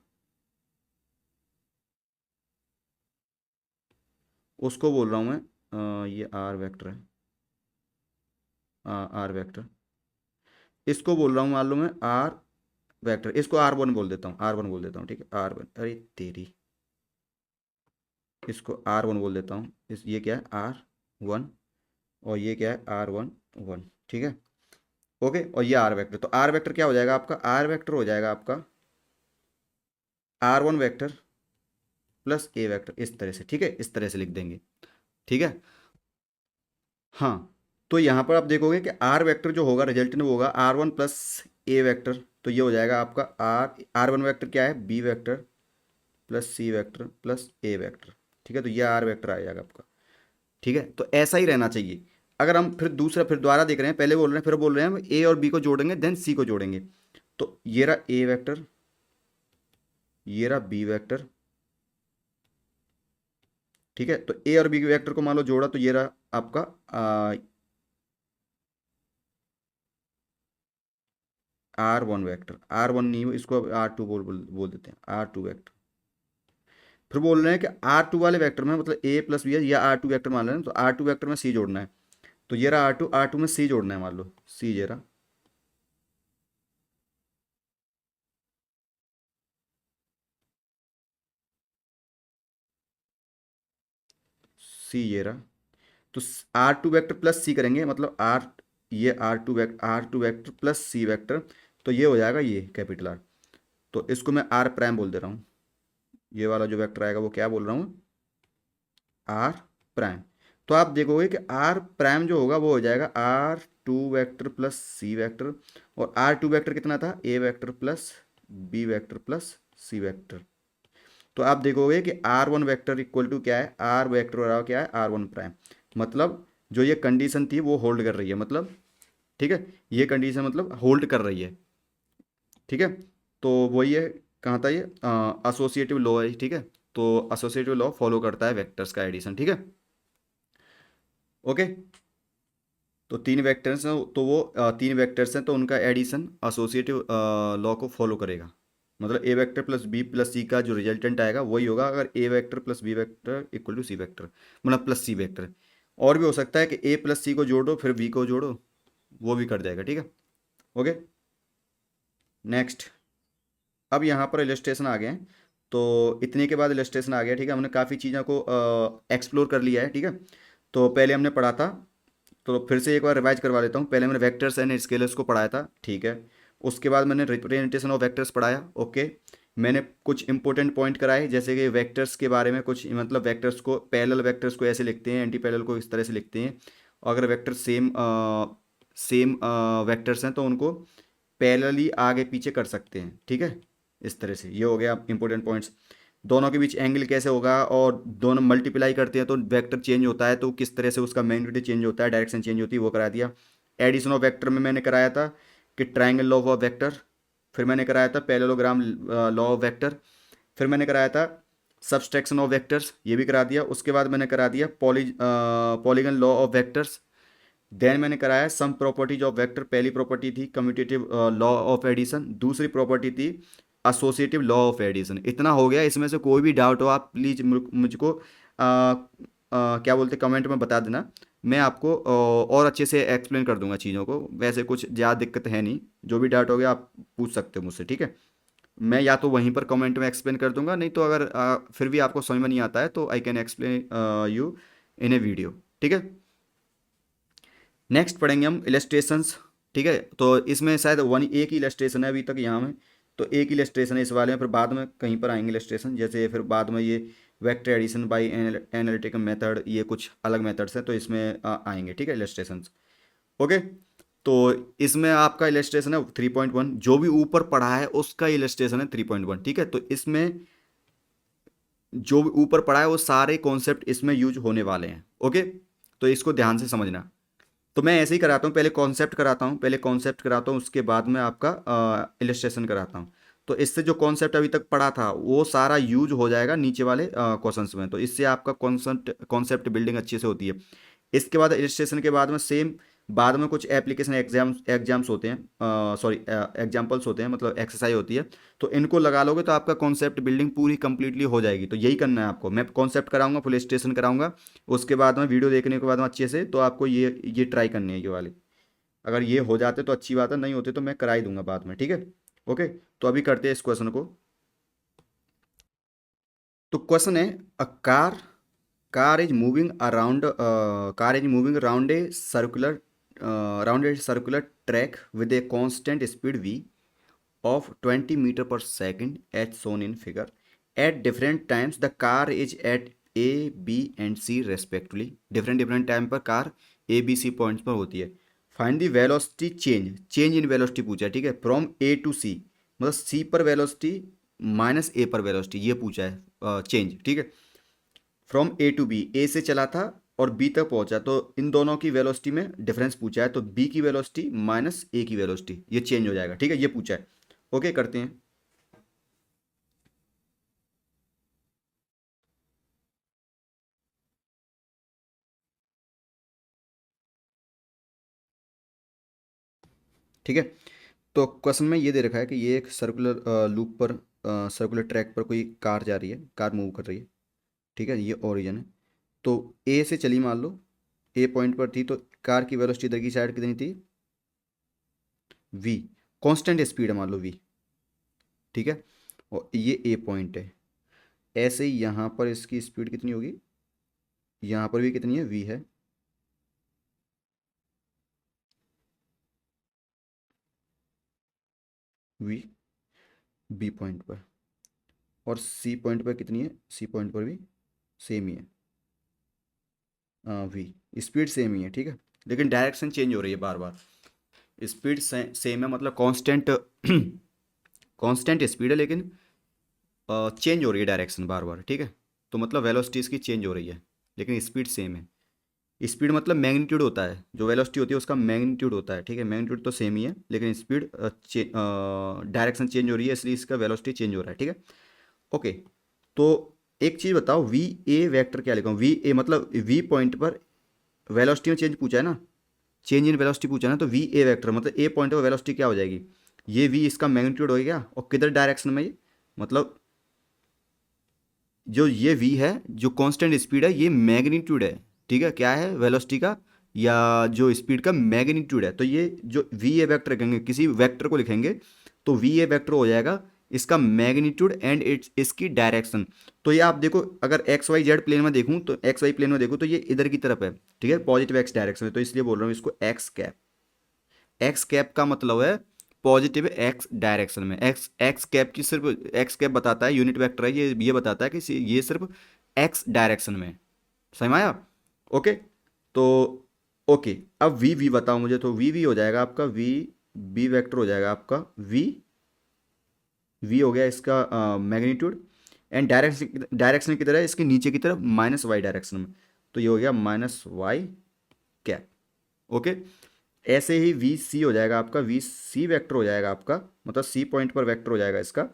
उसको बोल रहा हूँ मैं, ये आर वेक्टर है, आर वेक्टर, इसको बोल रहा हूँ मान लो मैं आर वेक्टर, इसको आर वन बोल देता हूँ, आर वन बोल देता हूँ, ठीक है, आर वन, अरे तेरी, इसको आर वन बोल देता हूँ, इस ये क्या है आर वन, और ये क्या है आर वन वन, ठीक है। ओके, और ये आर वेक्टर, तो आर वेक्टर क्या हो जाएगा आपका, आर वेक्टर हो जाएगा आपका R one vector plus A vector, इस तरह से, ठीक है, इस तरह से लिख देंगे, ठीक है। हाँ, तो यहाँ पर आप देखोगे कि आर वेक्टर जो होगा रिजल्टेंट वो होगा R one plus A vector. तो ये हो जाएगा आपका आर आर वन वेक्टर क्या है, B vector plus C vector plus A vector, ठीक है। तो ये आर वेक्टर आ जाएगा आपका, ठीक है। तो ऐसा ही रहना चाहिए। अगर हम फिर दूसरा, फिर दोबारा देख रहे हैं, पहले बोल रहे हैं, फिर बोल रहे हैं हम ए और बी को जोड़ेंगे देन सी को जोड़ेंगे। तो ये रहा ए वेक्टर, ये रहा बी वेक्टर, ठीक है। तो ए और बी वेक्टर को मान लो जोड़ा, तो ये रहा आपका R one vector, are one नहीं हो, इसको आर टू बोल देते हैं, आर टू वेक्टर। फिर बोल रहे हैं कि आर टू वाले वेक्टर में, मतलब ए प्लस बी है, या आर टू वेक्टर मान रहे हैं, तो आर टू वेक्टर में सी जोड़ना है। तो ये रहा आर टू में सी जोड़ना है, मान लो सी, ये रहा सी, ये रहा। तो R two vector plus C करेंगे, मतलब आर, ये आर टू वेक्टर प्लस सी वेक्टर, तो ये हो जाएगा ये कैपिटल आर। तो इसको मैं आर प्राइम बोल दे रहा हूँ, ये वाला जो वेक्टर आएगा वो क्या बोल रहा हूँ, आर प्राइम। तो आप देखोगे कि आर प्राइम जो होगा वो हो जाएगा आर टू वेक्टर प्लस सी वेक्टर, और आर टू वेक्टर कितना था, A vector plus B vector plus C vector. तो आप देखोगे कि R one vector equal to क्या है, आर वेक्टर और क्या है आर वन प्राइम, मतलब जो ये कंडीशन थी वो होल्ड कर रही है, मतलब ठीक है, ये कंडीशन मतलब होल्ड कर रही है, ठीक है। तो वही है, कहाँ था ये, एसोसिएटिव लॉ है, ठीक है। तो एसोसिएटिव लॉ फॉलो करता है वेक्टर्स का एडिशन, ठीक है। ओके, तो तीन वेक्टर्स हैं, तो वो तीन वेक्टर्स हैं तो उनका एडिशन एसोसिएटिव लॉ को फॉलो करेगा। मतलब A vector plus B plus C का जो रिजल्टेंट आएगा वही होगा अगर A vector plus B vector equal to C vector, मतलब प्लस सी वेक्टर। और भी हो सकता है कि ए प्लस सी को जोड़ो फिर बी को जोड़ो, वो भी कर जाएगा, ठीक है। Okay, next. अब यहाँ पर इलस्ट्रेशन आ गए हैं, तो इतने के बाद इलस्ट्रेशन आ गया, ठीक है। हमने काफ़ी चीज़ों को एक्सप्लोर कर लिया है, ठीक है। तो पहले हमने पढ़ा था, तो फिर से एक बार रिवाइज करवा लेता हूँ। पहले मैंने वेक्टर्स एंड स्केलर्स को पढ़ाया था, ठीक है। उसके बाद मैंने रिप्रेजेंटेशन ऑफ वेक्टर्स पढ़ाया, ओके। मैंने कुछ इंपॉर्टेंट पॉइंट कराए, जैसे कि वेक्टर्स के बारे में कुछ, मतलब वेक्टर्स को, पैरेलल वेक्टर्स को ऐसे लिखते हैं, एंटी पैरेलल को इस तरह से लिखते हैं। अगर वेक्टर सेम सेम वेक्टर्स हैं तो उनको पैरेलली आगे पीछे कर सकते हैं, ठीक है। इस तरह से ये हो गया इंपॉर्टेंट पॉइंट्स। दोनों के बीच एंगल कैसे होगा, और दोनों मल्टीप्लाई करते हैं तो वेक्टर चेंज होता है, तो किस तरह से उसका मैग्नीट्यूड चेंज होता है, डायरेक्शन चेंज होती है, वो करा दिया। एडिशन ऑफ वेक्टर में मैंने कराया था कि ट्राइंगल लॉ ऑफ वेक्टर। फिर मैंने कराया था पैरेललोग्राम लॉ ऑफ वेक्टर। फिर मैंने कराया था सब्सट्रैक्शन ऑफ वेक्टर्स, ये भी करा दिया। उसके बाद मैंने करा दिया polygon law of vectors. Then मैंने कराया सम प्रॉपर्टीज ऑफ वेक्टर। पहली प्रॉपर्टी थी कम्यूटेटिव लॉ ऑफ एडिशन, दूसरी प्रॉपर्टी थी एसोसिएटिव लॉ ऑफ एडिशन। इतना हो गया। इसमें से कोई भी डाउट हो आप प्लीज़ मुझको क्या बोलते कमेंट में बता देना। मैं आपको और अच्छे से एक्सप्लेन कर दूंगा चीज़ों को। वैसे कुछ ज़्यादा दिक्कत है नहीं, जो भी डाउट हो गया आप पूछ सकते हो मुझसे, ठीक है। मैं या तो वहीं पर कमेंट में एक्सप्लेन कर दूंगा, नहीं तो अगर फिर भी आपको समझ में नहीं आता है तो I can explain you in A video, ठीक है। नेक्स्ट पढ़ेंगे हम इलस्ट्रेशंस, ठीक है। तो इसमें शायद वन एक ही इलस्ट्रेशन है अभी तक यहाँ में, तो एक ही इलस्ट्रेशन है इस वाले में। फिर बाद में कहीं पर आएंगे इलस्ट्रेशन, जैसे फिर बाद में ये vector addition by analytical method, ये कुछ अलग मेथड्स हैं तो इसमें आएंगे, ठीक है, इलस्ट्रेशंस। ओके, तो इसमें आपका इलस्ट्रेशन है 3.1, जो भी ऊपर पढ़ा है उसका इलस्ट्रेशन है 3.1, ठीक है। तो इसमें जो भी ऊपर पढ़ा है वो सारे कॉन्सेप्ट इसमें यूज होने वाले हैं, ओके। तो इसको ध्यान से समझना। तो मैं ऐसे ही कराता हूँ, पहले कॉन्सेप्ट कराता हूँ, पहले कॉन्सेप्ट कराता हूँ, उसके बाद में आपका इलस्ट्रेशन कराता हूँ। तो इससे जो कॉन्सेप्ट अभी तक पढ़ा था वो सारा यूज हो जाएगा नीचे वाले क्वेश्चंस में, तो इससे आपका कॉन्सेप्ट कॉन्सेप्ट बिल्डिंग अच्छे से होती है। इसके बाद इलस्ट्रेशन के बाद में सेम, बाद में कुछ एप्लीकेशन एग्जाम्स होते हैं, सॉरी एग्जाम्पल्स होते हैं, मतलब एक्सरसाइज होती है। तो इनको लगा लोगे तो आपका कॉन्सेप्ट बिल्डिंग पूरी कंप्लीटली हो जाएगी। तो यही करना है आपको। मैं कॉन्सेप्ट कराऊंगा, फुल इलस्ट्रेशन कराऊंगा, उसके बाद में वीडियो देखने के बाद में अच्छे से, तो आपको ये ट्राई करनी है ये वाली। अगर ये हो जाते तो अच्छी बात है, नहीं होते तो मैं करा ही दूंगा बाद में, ठीक है। ओके, तो अभी करते हैं इस क्वेश्चन को। तो क्वेश्चन है, a car is moving around car is moving around a circular track with a constant speed v of 20 meter per second as shown in figure. At different times the car is at a b and c respectively. Different different time पर car A B C points पर होती है। Find the velocity change in velocity पूछा है, ठीक है, from A to c, मतलब सी पर वेलोसिटी माइनस ए पर वेलोसिटी, ये पूछा है चेंज, ठीक है। फ्रॉम ए टू बी, ए से चला था और बी तक पहुंचा, तो इन दोनों की वेलोसिटी में डिफरेंस पूछा है, तो बी की वेलोसिटी माइनस ए की वेलोसिटी, ये चेंज हो जाएगा, ठीक है, ये पूछा है। ओके, करते हैं। ठीक है, तो क्वेश्चन में ये दे रखा है कि ये एक सर्कुलर लूप पर, सर्कुलर ट्रैक पर कोई कार जा रही है, कार मूव कर रही है, ठीक है, ये ओरिजिन है। तो ए से चली, मान लो ए पॉइंट पर थी, तो कार की वेलोसिटी इधर की साइड कितनी थी, वी, कांस्टेंट स्पीड है मान लो वी, ठीक है। और ये ए पॉइंट है, ऐसे ही यहाँ पर इसकी स्पीड कितनी होगी, यहाँ पर भी कितनी है, वी है। वी बी पॉइंट पर, और सी पॉइंट पर कितनी है, सी पॉइंट पर भी सेम ही है, वी, स्पीड सेम ही है, ठीक है। लेकिन डायरेक्शन चेंज हो रही है बार बार। स्पीड सेम है, मतलब कांस्टेंट कांस्टेंट स्पीड है, लेकिन चेंज हो रही है डायरेक्शन बार बार, ठीक है। तो मतलब वेलोसिटी इसकी चेंज हो रही है, लेकिन स्पीड सेम है। स्पीड मतलब मैग्नीट्यूड होता है, जो वेलोसिटी होती है उसका मैग्नीट्यूड होता है, ठीक है। मैग्नीट्यूड तो सेम ही है, लेकिन स्पीड डायरेक्शन चेंज हो रही है, इसलिए इसका वेलोसिटी चेंज हो रहा है, ठीक है। ओके, तो एक चीज़ बताओ, वी ए वेक्टर क्या लिखा हूँ, वी ए मतलब वी पॉइंट पर वेलोसिटी में चेंज पूछा है ना, चेंज इन वेलोसिटी पूछा ना, तो वी ए वेक्टर मतलब ए पॉइंट ऑफ वेलोसिटी क्या हो जाएगी, ये वी इसका मैग्नीट्यूड हो गया, और किधर डायरेक्शन में ये, मतलब जो ये वी है, जो कांस्टेंट स्पीड है, ये मैग्नीट्यूड है, ठीक है, क्या है, वेलोसिटी का या जो स्पीड का मैग्नीट्यूड है। तो ये जो वी ए वेक्टर लिखेंगे, किसी वेक्टर को लिखेंगे तो वी ए वेक्टर हो जाएगा इसका मैग्नीट्यूड एंड इट्स इसकी डायरेक्शन। तो ये आप देखो, अगर एक्स वाई जेड प्लेन में देखूं, तो एक्स वाई प्लेन में देखूं तो ये इधर की तरफ है, ठीक है, पॉजिटिव एक्स डायरेक्शन में, तो इसलिए बोल रहा हूँ इसको एक्स कैप। एक्स कैप का मतलब है पॉजिटिव एक्स डायरेक्शन में। एक्स एक्स कैप की सिर्फ, एक्स कैप बताता है यूनिट वेक्टर है, ये बताता है कि ये सिर्फ एक्स डायरेक्शन में। समझ में आया? ओके। तो ओके, अब वी वी बताओ मुझे, तो वी वी हो जाएगा आपका वी, बी वेक्टर हो जाएगा आपका वी, वी हो गया इसका मैग्नीट्यूड, एंड डायरेक्शन किधर है, इसके नीचे की तरफ माइनस वाई डायरेक्शन में, तो ये हो गया माइनस वाई कैप। ओके। ऐसे ही वी सी हो जाएगा आपका, वी सी वेक्टर हो जाएगा आपका, मतलब सी पॉइंट पर वेक्टर हो जाएगा इसका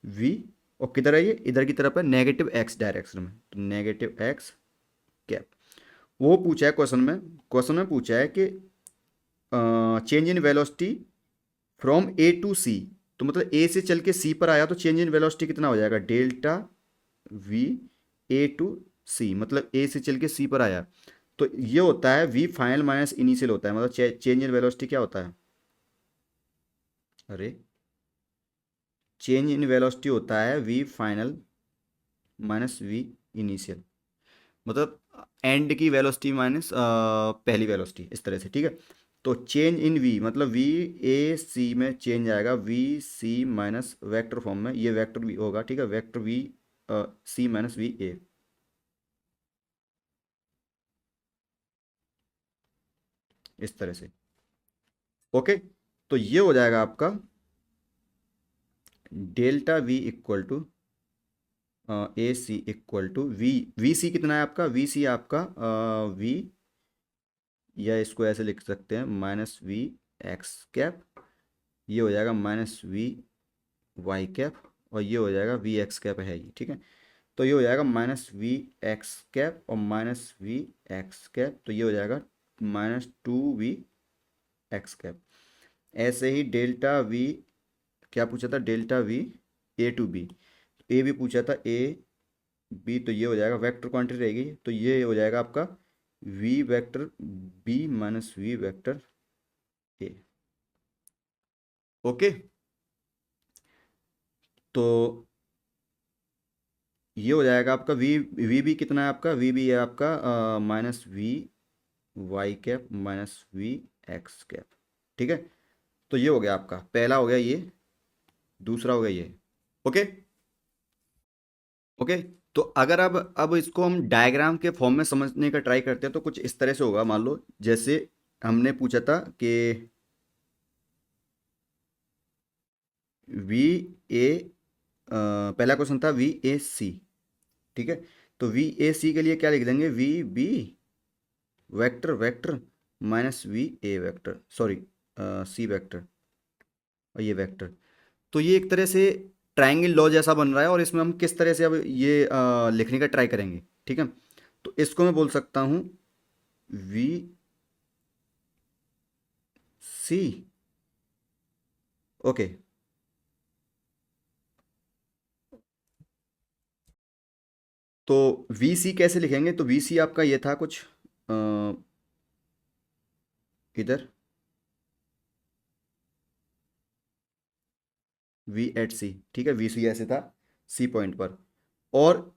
वी, और किधर है ये, इधर की तरफ है नेगेटिव एक्स डायरेक्शन में, तो नेगेटिव एक्स कैप। वो पूछा है क्वेश्चन में, क्वेश्चन में पूछा है कि change in velocity from A to C, तो मतलब ए से चल के सी पर आया तो चेंज इन वेलोसिटी कितना हो जाएगा, delta V A to c, मतलब ए से चल के सी पर आया, तो ये होता है वी फाइनल माइनस इनिशियल होता है, मतलब चेंज इन वेलोसिटी क्या होता है, अरे चेंज इन वेलोसिटी होता है V final minus V initial, मतलब एंड की वेलोसिटी माइनस पहली वेलोसिटी, इस तरह से, ठीक है। तो चेंज इन वी मतलब वी ए सी में चेंज आएगा V C minus vector form में, ये वेक्टर वी होगा, ठीक है, vector V C minus V A, इस तरह से। ओके। तो ये हो जाएगा आपका delta V equal to A C equal to V, V सी कितना है आपका, वी सी आपका वी, या इसको ऐसे लिख सकते हैं माइनस वी एक्स कैप, ये हो जाएगा माइनस वी वाई कैप, और ये हो जाएगा वी एक्स कैप है ये, ठीक है। तो ये हो जाएगा माइनस वी एक्स कैप और माइनस वी एक्स कैप, तो ये हो जाएगा minus two V X cap. ऐसे ही डेल्टा वी, क्या पूछा था, delta V A to B, A भी पूछा था ए बी, तो ये हो जाएगा वेक्टर क्वांटिटी रहेगी, तो ये हो जाएगा आपका V vector B minus V vector A. Okay. तो ये हो जाएगा आपका वी, वी बी कितना है आपका, वी बी है आपका minus V Y cap minus V X cap, ठीक है। तो ये हो गया आपका, पहला हो गया ये, दूसरा हो गया ये। ओके। ओके। तो अगर अब इसको हम डायग्राम के फॉर्म में समझने का ट्राई करते हैं तो कुछ इस तरह से होगा, मान लो जैसे हमने पूछा था कि वी ए, पहला क्वेश्चन था वी ए सी, ठीक है, तो वी ए सी के लिए क्या लिख देंगे, V B vector vector minus V A vector, sorry C vector, और ये वेक्टर। तो ये एक तरह से ट्रायंगल लॉ जैसा बन रहा है, और इसमें हम किस तरह से अब ये लिखने का ट्राई करेंगे, ठीक है। तो इसको मैं बोल सकता हूँ वी सी, ओके, तो वी सी कैसे लिखेंगे, तो वी सी आपका ये था कुछ अ, इधर वी एट सी, ठीक है, वी सी ऐसे था सी पॉइंट पर, और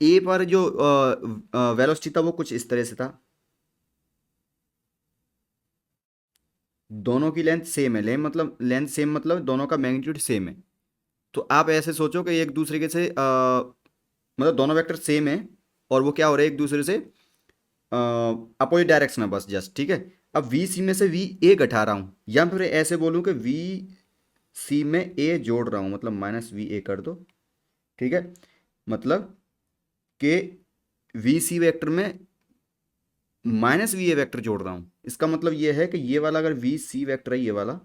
ए पर जो वेलोसिटी था वो कुछ इस तरह से था, दोनों की लेंथ सेम है, लेंथ सेम मतलब दोनों का मैग्नीट्यूड सेम है। तो आप ऐसे सोचो कि एक दूसरे के से मतलब दोनों वेक्टर सेम है, और वो क्या हो रहे हैं एक दूसरे से अपोजिट डायरेक्शन में, बस जस्ट, ठीक है। अब वी सी में से वी ए घटा रहा हूँ, या फिर ऐसे बोलूँ कि वी सी में ए जोड़ रहा हूँ, मतलब माइनस वी ए कर दो, ठीक है, मतलब कि वी सी वेक्टर में माइनस वी ए वेक्टर जोड़ रहा हूँ, इसका मतलब ये है कि ये वाला अगर वी सी वेक्टर है, ये वाला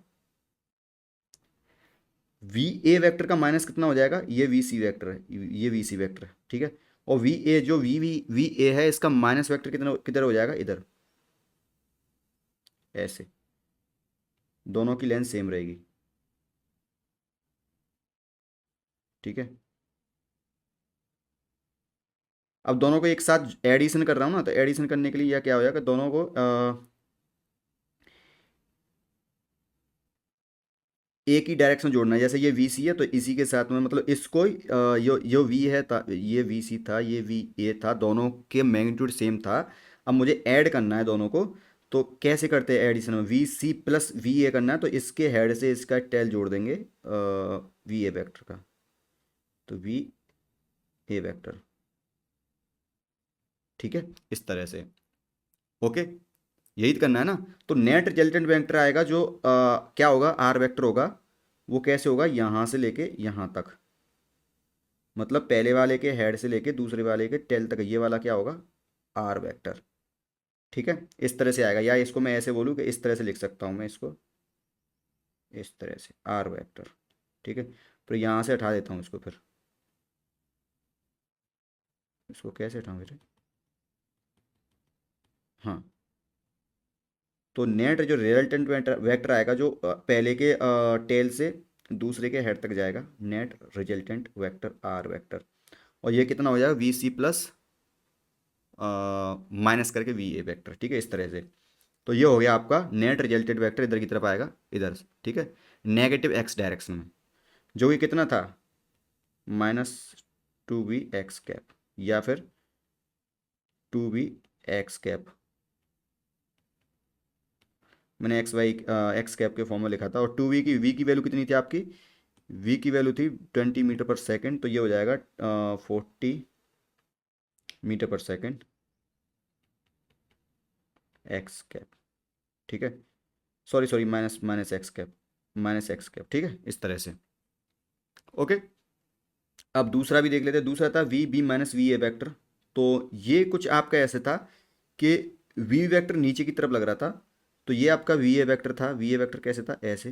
वी ए वेक्टर का माइनस कितना हो जाएगा, ये वी सी वेक्टर है, ये वी सी वेक्टर है, ठीक है, और वी ए जो वी वी वी ए है, इसका माइनस वेक्टर कितना किधर हो जाएगा, इधर, ऐसे दोनों की लेंथ सेम रहेगी। ठीक है, अब दोनों को एक साथ एडिशन कर रहा हूँ ना, तो एडिशन करने के लिए यह क्या हो जाएगा, दोनों को एक ही डायरेक्शन में जोड़ना है। जैसे ये वी सी है तो इसी के साथ में मतलब इसको यो वी है था, ये वी सी था, ये वी ए था, दोनों के मैग्नीट्यूड सेम था। अब मुझे ऐड करना है दोनों को, तो कैसे करते हैं एडिशन में, V C plus V A करना है, तो इसके हेड से इसका टेल जोड़ देंगे वी ए वेक्टर का, तो वी ए वेक्टर। ठीक है, इस तरह से। ओके, यही तो करना है ना। तो नेट रिजल्टेंट वेक्टर आएगा जो क्या होगा, आर वेक्टर होगा। वो कैसे होगा, यहाँ से लेके यहाँ तक, मतलब पहले वाले के हेड से लेके दूसरे वाले के टेल तक, ये वाला क्या होगा, आर वेक्टर। ठीक है, इस तरह से आएगा, या इसको मैं ऐसे बोलूँ कि इस तरह से लिख सकता हूँ मैं इसको, इस तरह से आर वेक्टर। ठीक है, तो यहाँ से हटा देता हूँ इसको फिर, इसको कैसे हटाऊँ फिर, हाँ। तो नेट जो रिजल्टेंट वेक्टर आएगा जो पहले के टेल से दूसरे के हेड तक जाएगा, net resultant vector R vector. और ये कितना हो जाएगा, वी सी प्लस माइनस करके वी ए वेक्टर। ठीक है, इस तरह से। तो ये हो गया आपका नेट रिजल्टेंट वेक्टर, इधर की तरफ आएगा, इधर से। ठीक है, नेगेटिव एक्स डायरेक्शन में, जो कि कितना था, minus two V X cap, या फिर टू वी एक्स कैप। मैंने एक्स वाई एक्स कैप के फॉर्म में लिखा था। और टू वी की वैल्यू कितनी थी आपकी, वी की वैल्यू थी 20 मीटर पर सेकेंड, तो ये हो जाएगा 40 मीटर पर सेकेंड एक्स कैप। ठीक है, sorry sorry, minus minus x cap, minus x cap. ठीक है, इस तरह से। ओके, अब दूसरा भी देख लेते हैं। दूसरा था V B minus V A vector. तो ये कुछ आपका ऐसे था कि वी वेक्टर नीचे की तरफ लग रहा था, तो ये आपका वी ए वेक्टर था। वी ए वेक्टर कैसे था, ऐसे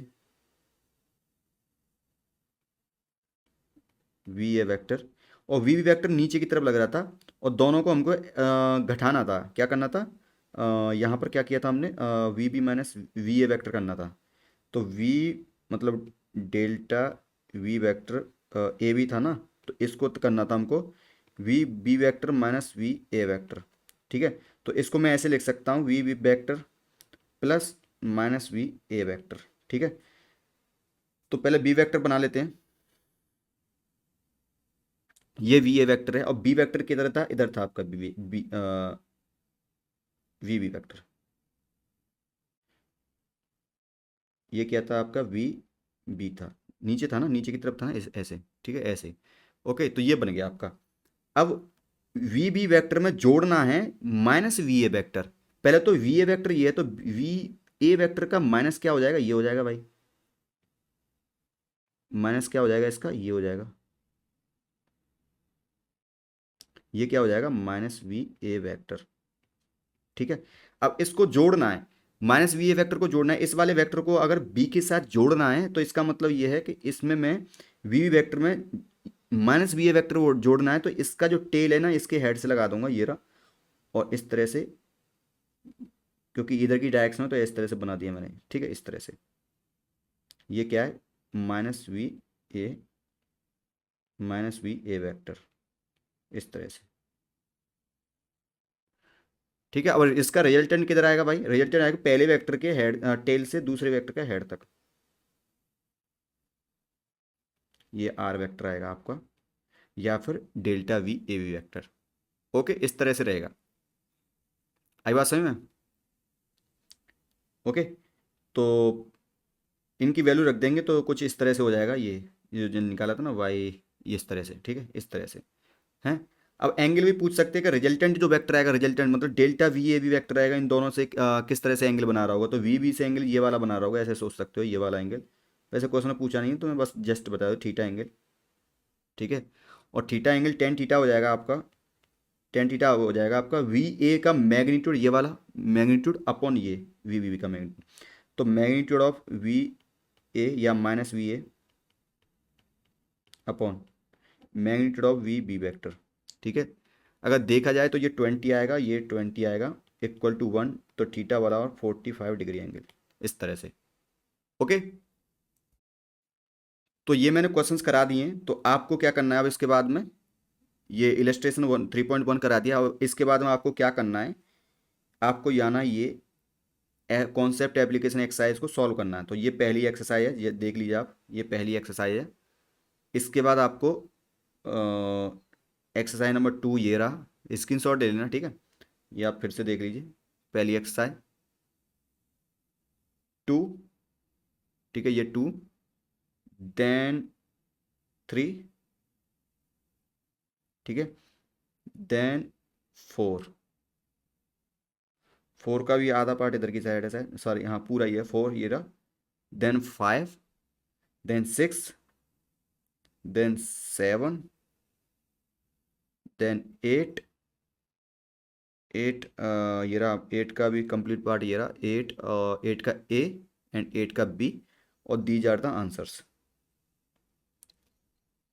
वी ए वेक्टर, और वी वेक्टर नीचे की तरफ लग रहा था, और दोनों को हमको घटाना था। क्या करना था, यहाँ पर क्या किया था हमने, V B minus V A vector करना था। तो वी मतलब delta V vector A V था ना, तो इसको तो करना था हमको V B vector minus V A vector. ठीक है, तो इसको मैं ऐसे लिख सकता हूँ, V B vector plus minus V A vector. ठीक है, तो पहले बी वेक्टर बना लेते हैं। ये वी ए वेक्टर है, और बी वेक्टर किधर था, इधर था आपका वी बी वेक्टर। ये क्या था आपका, वी बी था, नीचे था ना, नीचे की तरफ था ना, ऐसे। ठीक है, ऐसे। ओके, तो ये बन गया आपका। अब वी बी वेक्टर में जोड़ना है माइनस वी ए वेक्टर। पहले तो वी ए वेक्टर ये है, तो वी ए वेक्टर का माइनस क्या हो जाएगा, ये हो जाएगा भाई, माइनस क्या हो जाएगा इसका, ये हो जाएगा, ये क्या हो जाएगा, माइनस वी ए वेक्टर। ठीक है, अब इसको जोड़ना है, माइनस वी ए वेक्टर को जोड़ना है। इस वाले वेक्टर को अगर बी के साथ जोड़ना है, तो इसका मतलब ये है कि इसमें मैं वी वेक्टर में माइनस वी ए वेक्टर को जोड़ना है, तो इसका जो टेल है ना, इसके हेड से लगा दूंगा, ये रहा। और इस तरह से, क्योंकि इधर की डायरेक्शन है तो इस तरह से बना दिया मैंने। ठीक है, इस तरह से। ये क्या है, minus V A, minus V A vector, इस तरह से। ठीक है, और इसका रिजल्टेंट किधर आएगा भाई, रिजल्टेंट आएगा पहले वेक्टर के हेड टेल से दूसरे वेक्टर के हेड तक, ये आर वेक्टर आएगा आपका, या फिर delta V A V vector. Okay, इस तरह से रहेगा। आई बात समझ में। ओके, तो इनकी वैल्यू रख देंगे तो कुछ इस तरह से हो जाएगा, ये जो निकाला था ना वाई, ये इस तरह से। ठीक है, इस तरह से हैं। अब एंगल भी पूछ सकते हैं कि रिजल्टेंट जो वेक्टर आएगा, रिजल्टेंट मतलब delta V A V vector आएगा, इन दोनों से किस तरह से एंगल बना रहा होगा, तो वी बी से एंगल ये वाला बना रहा होगा, ऐसे सोच सकते हो, ये वाला एंगल। वैसे क्वेश्चन में पूछा नहीं है, तो मैं बस जस्ट बता दूँ, थीटा एंगल। ठीक है, और थीटा एंगल टेन थीटा हो जाएगा आपका, टेन थीटा हो जाएगा आपका वी ए का मैग्नीट्यूड, ये वाला मैग्नीट्यूड अपॉन ये वी बी का मैग्नीट्यूड। तो मैग्नीट्यूड ऑफ वी ए या minus V A upon magnitude of V B vector. ठीक है, अगर देखा जाए तो ये 20 आएगा, ये 20 आएगा, इक्वल टू 1, तो थीटा बराबर 45 डिग्री एंगल, इस तरह से। ओके, तो ये मैंने क्वेश्चंस करा दिए हैं। तो आपको क्या करना है अब इसके बाद में, ये इलस्ट्रेशन 3.1 करा दिया। और इसके बाद में आपको क्या करना है, आपको याना ये कॉन्सेप्ट एप्लीकेशन एक्सरसाइज को सॉल्व करना है। तो ये पहली एक्सरसाइज है, ये देख लीजिए आप, ये पहली एक्सरसाइज है। इसके बाद आपको एक्सरसाइज नंबर 2 ये रहा, स्क्रीनशॉट ले लेना, ठीक है। ये आप फिर से देख लीजिए, पहली एक्सरसाइज 2, ठीक है, ये 2, देन 3, ठीक है, देन 4, 4 का भी आधा पार्ट इधर की साइड है शायद, सॉरी हाँ पूरा ही है 4, ये रहा, देन 5, देन 6, देन 7, देन 8, 8 ये रहा, 8 का भी कंप्लीट पार्ट ये रहा, 8, 8 का ए एंड 8 का बी, और these are the answers.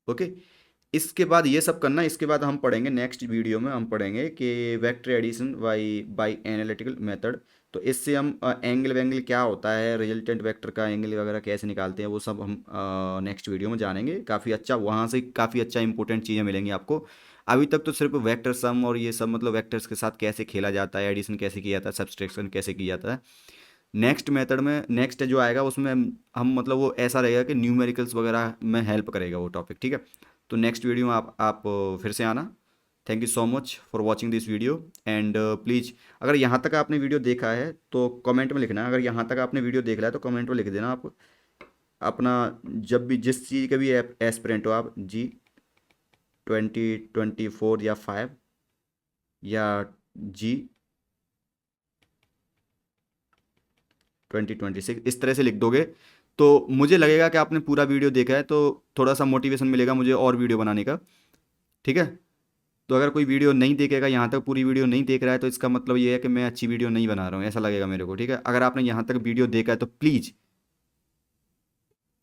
Okay, इसके बाद ये सब करना। इसके बाद हम पढ़ेंगे नेक्स्ट वीडियो में, हम पढ़ेंगे कि vector addition by by analytical method. तो इससे हम एंगल वेंगल क्या होता है, रिजल्टेंट वेक्टर का एंगल वगैरह कैसे निकालते हैं, वो सब हम नेक्स्ट वीडियो में जानेंगे। काफ़ी अच्छा, वहाँ से काफ़ी अच्छा इंपॉर्टेंट चीज़ें मिलेंगी आपको। अभी तक तो सिर्फ वेक्टर सम और ये सब, मतलब वेक्टर्स के साथ कैसे खेला जाता है, एडिशन कैसे किया जाता है, सब्सट्रैक्शन कैसे किया जाता है। नेक्स्ट मेथड में, नेक्स्ट जो आएगा उसमें हम मतलब वो ऐसा रहेगा कि न्यूमेरिकल्स वगैरह में हेल्प करेगा वो टॉपिक, ठीक है। तो नेक्स्ट वीडियो में आप फिर से आना। Thank you so much for watching this video, and please अगर यहाँ तक आपने वीडियो देखा है तो कमेंट में लिखना। अगर यहाँ तक आपने वीडियो देख लिया है तो कमेंट में लिख देना आप अपना, जब भी जिस चीज़ के भी एस्पिरेंट हो आप, G2024 या 5 या G2026, इस तरह से लिख दोगे तो मुझे लगेगा कि आपने पूरा वीडियो देखा है, तो थोड़ा सा मोटिवेशन मिलेगा मुझे और वीडियो बनाने का, ठीक है। तो अगर कोई वीडियो नहीं देखेगा, यहाँ तक पूरी वीडियो नहीं देख रहा है, तो इसका मतलब ये है कि मैं अच्छी वीडियो नहीं बना रहा हूँ, ऐसा लगेगा मेरे को, ठीक है। अगर आपने यहाँ तक वीडियो देखा है तो प्लीज़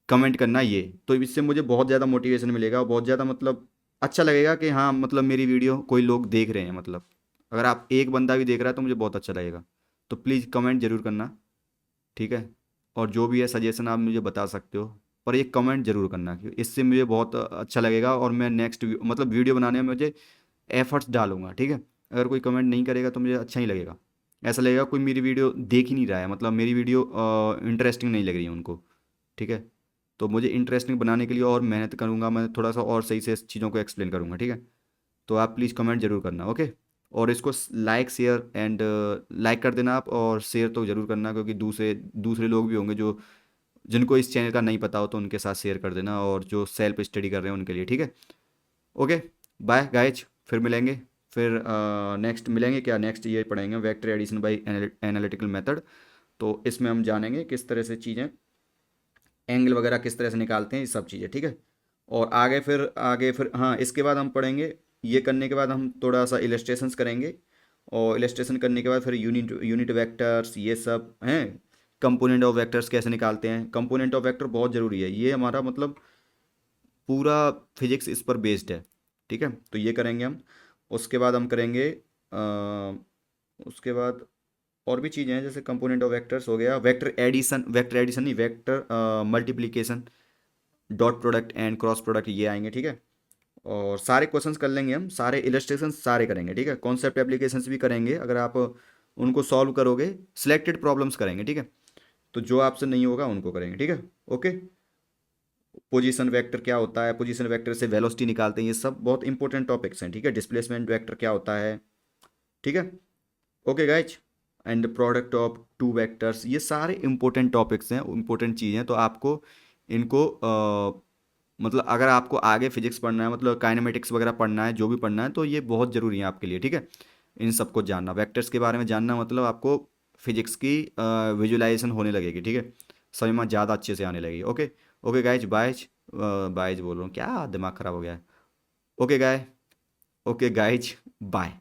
कमेंट करना ये, तो इससे मुझे बहुत ज़्यादा मोटिवेशन मिलेगा और बहुत ज़्यादा मतलब अच्छा लगेगा कि हाँ मतलब मेरी वीडियो कोई लोग देख रहे हैं। मतलब अगर आप एक बंदा भी देख रहा है तो मुझे बहुत अच्छा लगेगा। तो प्लीज़ कमेंट ज़रूर करना, ठीक है। और जो भी है सजेशन आप मुझे बता सकते हो, पर एक कमेंट ज़रूर करना, क्योंकि इससे मुझे बहुत अच्छा लगेगा और मैं नेक्स्ट मतलब वीडियो बनाने में मुझे एफर्ट्स डालूंगा, ठीक है। अगर कोई कमेंट नहीं करेगा तो मुझे अच्छा ही लगेगा, ऐसा लगेगा कोई मेरी वीडियो देख ही नहीं रहा है, मतलब मेरी वीडियो इंटरेस्टिंग नहीं लग रही है उनको, ठीक है। तो मुझे इंटरेस्टिंग बनाने के लिए और मेहनत करूँगा, मैं थोड़ा सा और सही से चीज़ों को एक्सप्लेन करूँगा, ठीक है। तो आप प्लीज़ कमेंट ज़रूर करना, ओके। और इसको लाइक शेयर एंड लाइक कर देना आप, और शेयर तो ज़रूर करना, क्योंकि दूसरे दूसरे लोग भी होंगे जो जिनको इस चैनल का नहीं पता हो, तो उनके साथ शेयर कर देना, और जो सेल्फ स्टडी कर रहे हैं उनके लिए, ठीक है। ओके, बाय गाइज, फिर मिलेंगे। फिर नेक्स्ट मिलेंगे क्या, नेक्स्ट ये पढ़ेंगे vector addition by analytical method. तो इसमें हम जानेंगे किस तरह से चीज़ें, एंगल वगैरह किस तरह से निकालते हैं, ये सब चीज़ें, ठीक है। और आगे फिर हाँ, इसके बाद हम पढ़ेंगे, ये करने के बाद हम थोड़ा सा इलस्ट्रेशंस करेंगे, और इलस्ट्रेशन करने के बाद फिर यूनिट यूनिट वेक्टर्स ये सब हैं। कंपोनेंट ऑफ वेक्टर्स कैसे निकालते हैं, कंपोनेंट ऑफ वेक्टर बहुत ज़रूरी है, ये हमारा मतलब पूरा फिजिक्स इस पर बेस्ड है, ठीक है। तो ये करेंगे हम। उसके बाद हम करेंगे उसके बाद और भी चीज़ें हैं, जैसे कंपोनेंट ऑफ वेक्टर्स हो गया, वेक्टर एडिशन नहीं, vector multiplication, dot product and cross product, ये आएंगे, ठीक है। और सारे क्वेश्चंस कर लेंगे हम, सारे इलस्ट्रेशन सारे करेंगे, ठीक है। कॉन्सेप्ट एप्लीकेशंस भी करेंगे, अगर आप उनको सॉल्व करोगे, सिलेक्टेड प्रॉब्लम्स करेंगे, ठीक है। तो जो आपसे नहीं होगा उनको करेंगे, ठीक है। ओके, पोजीशन वेक्टर क्या होता है, पोजीशन वेक्टर से वेलोसिटी निकालते हैं, ये सब बहुत इंपॉर्टेंट टॉपिक्स हैं, ठीक है। डिस्प्लेसमेंट वेक्टर क्या होता है, ठीक है। Okay guys, and product of two vectors, ये सारे इंपॉर्टेंट टॉपिक्स हैं, इंपॉर्टेंट चीज़ें हैं। तो आपको इनको मतलब अगर आपको आगे फिजिक्स पढ़ना है, मतलब काइनेमेटिक्स वगैरह पढ़ना है, जो भी पढ़ना है, तो ये बहुत ज़रूरी है आपके लिए, ठीक है। इन सबको जानना, वेक्टर्स के बारे में जानना, मतलब आपको फिजिक्स की विजुलाइजेशन होने लगेगी, ठीक है। समझ में ज़्यादा अच्छे से आने लगेगी। Okay, okay guys, byes byes बोल रहा हूँ, क्या दिमाग ख़राब हो गया है। Okay guy, okay guys, bye.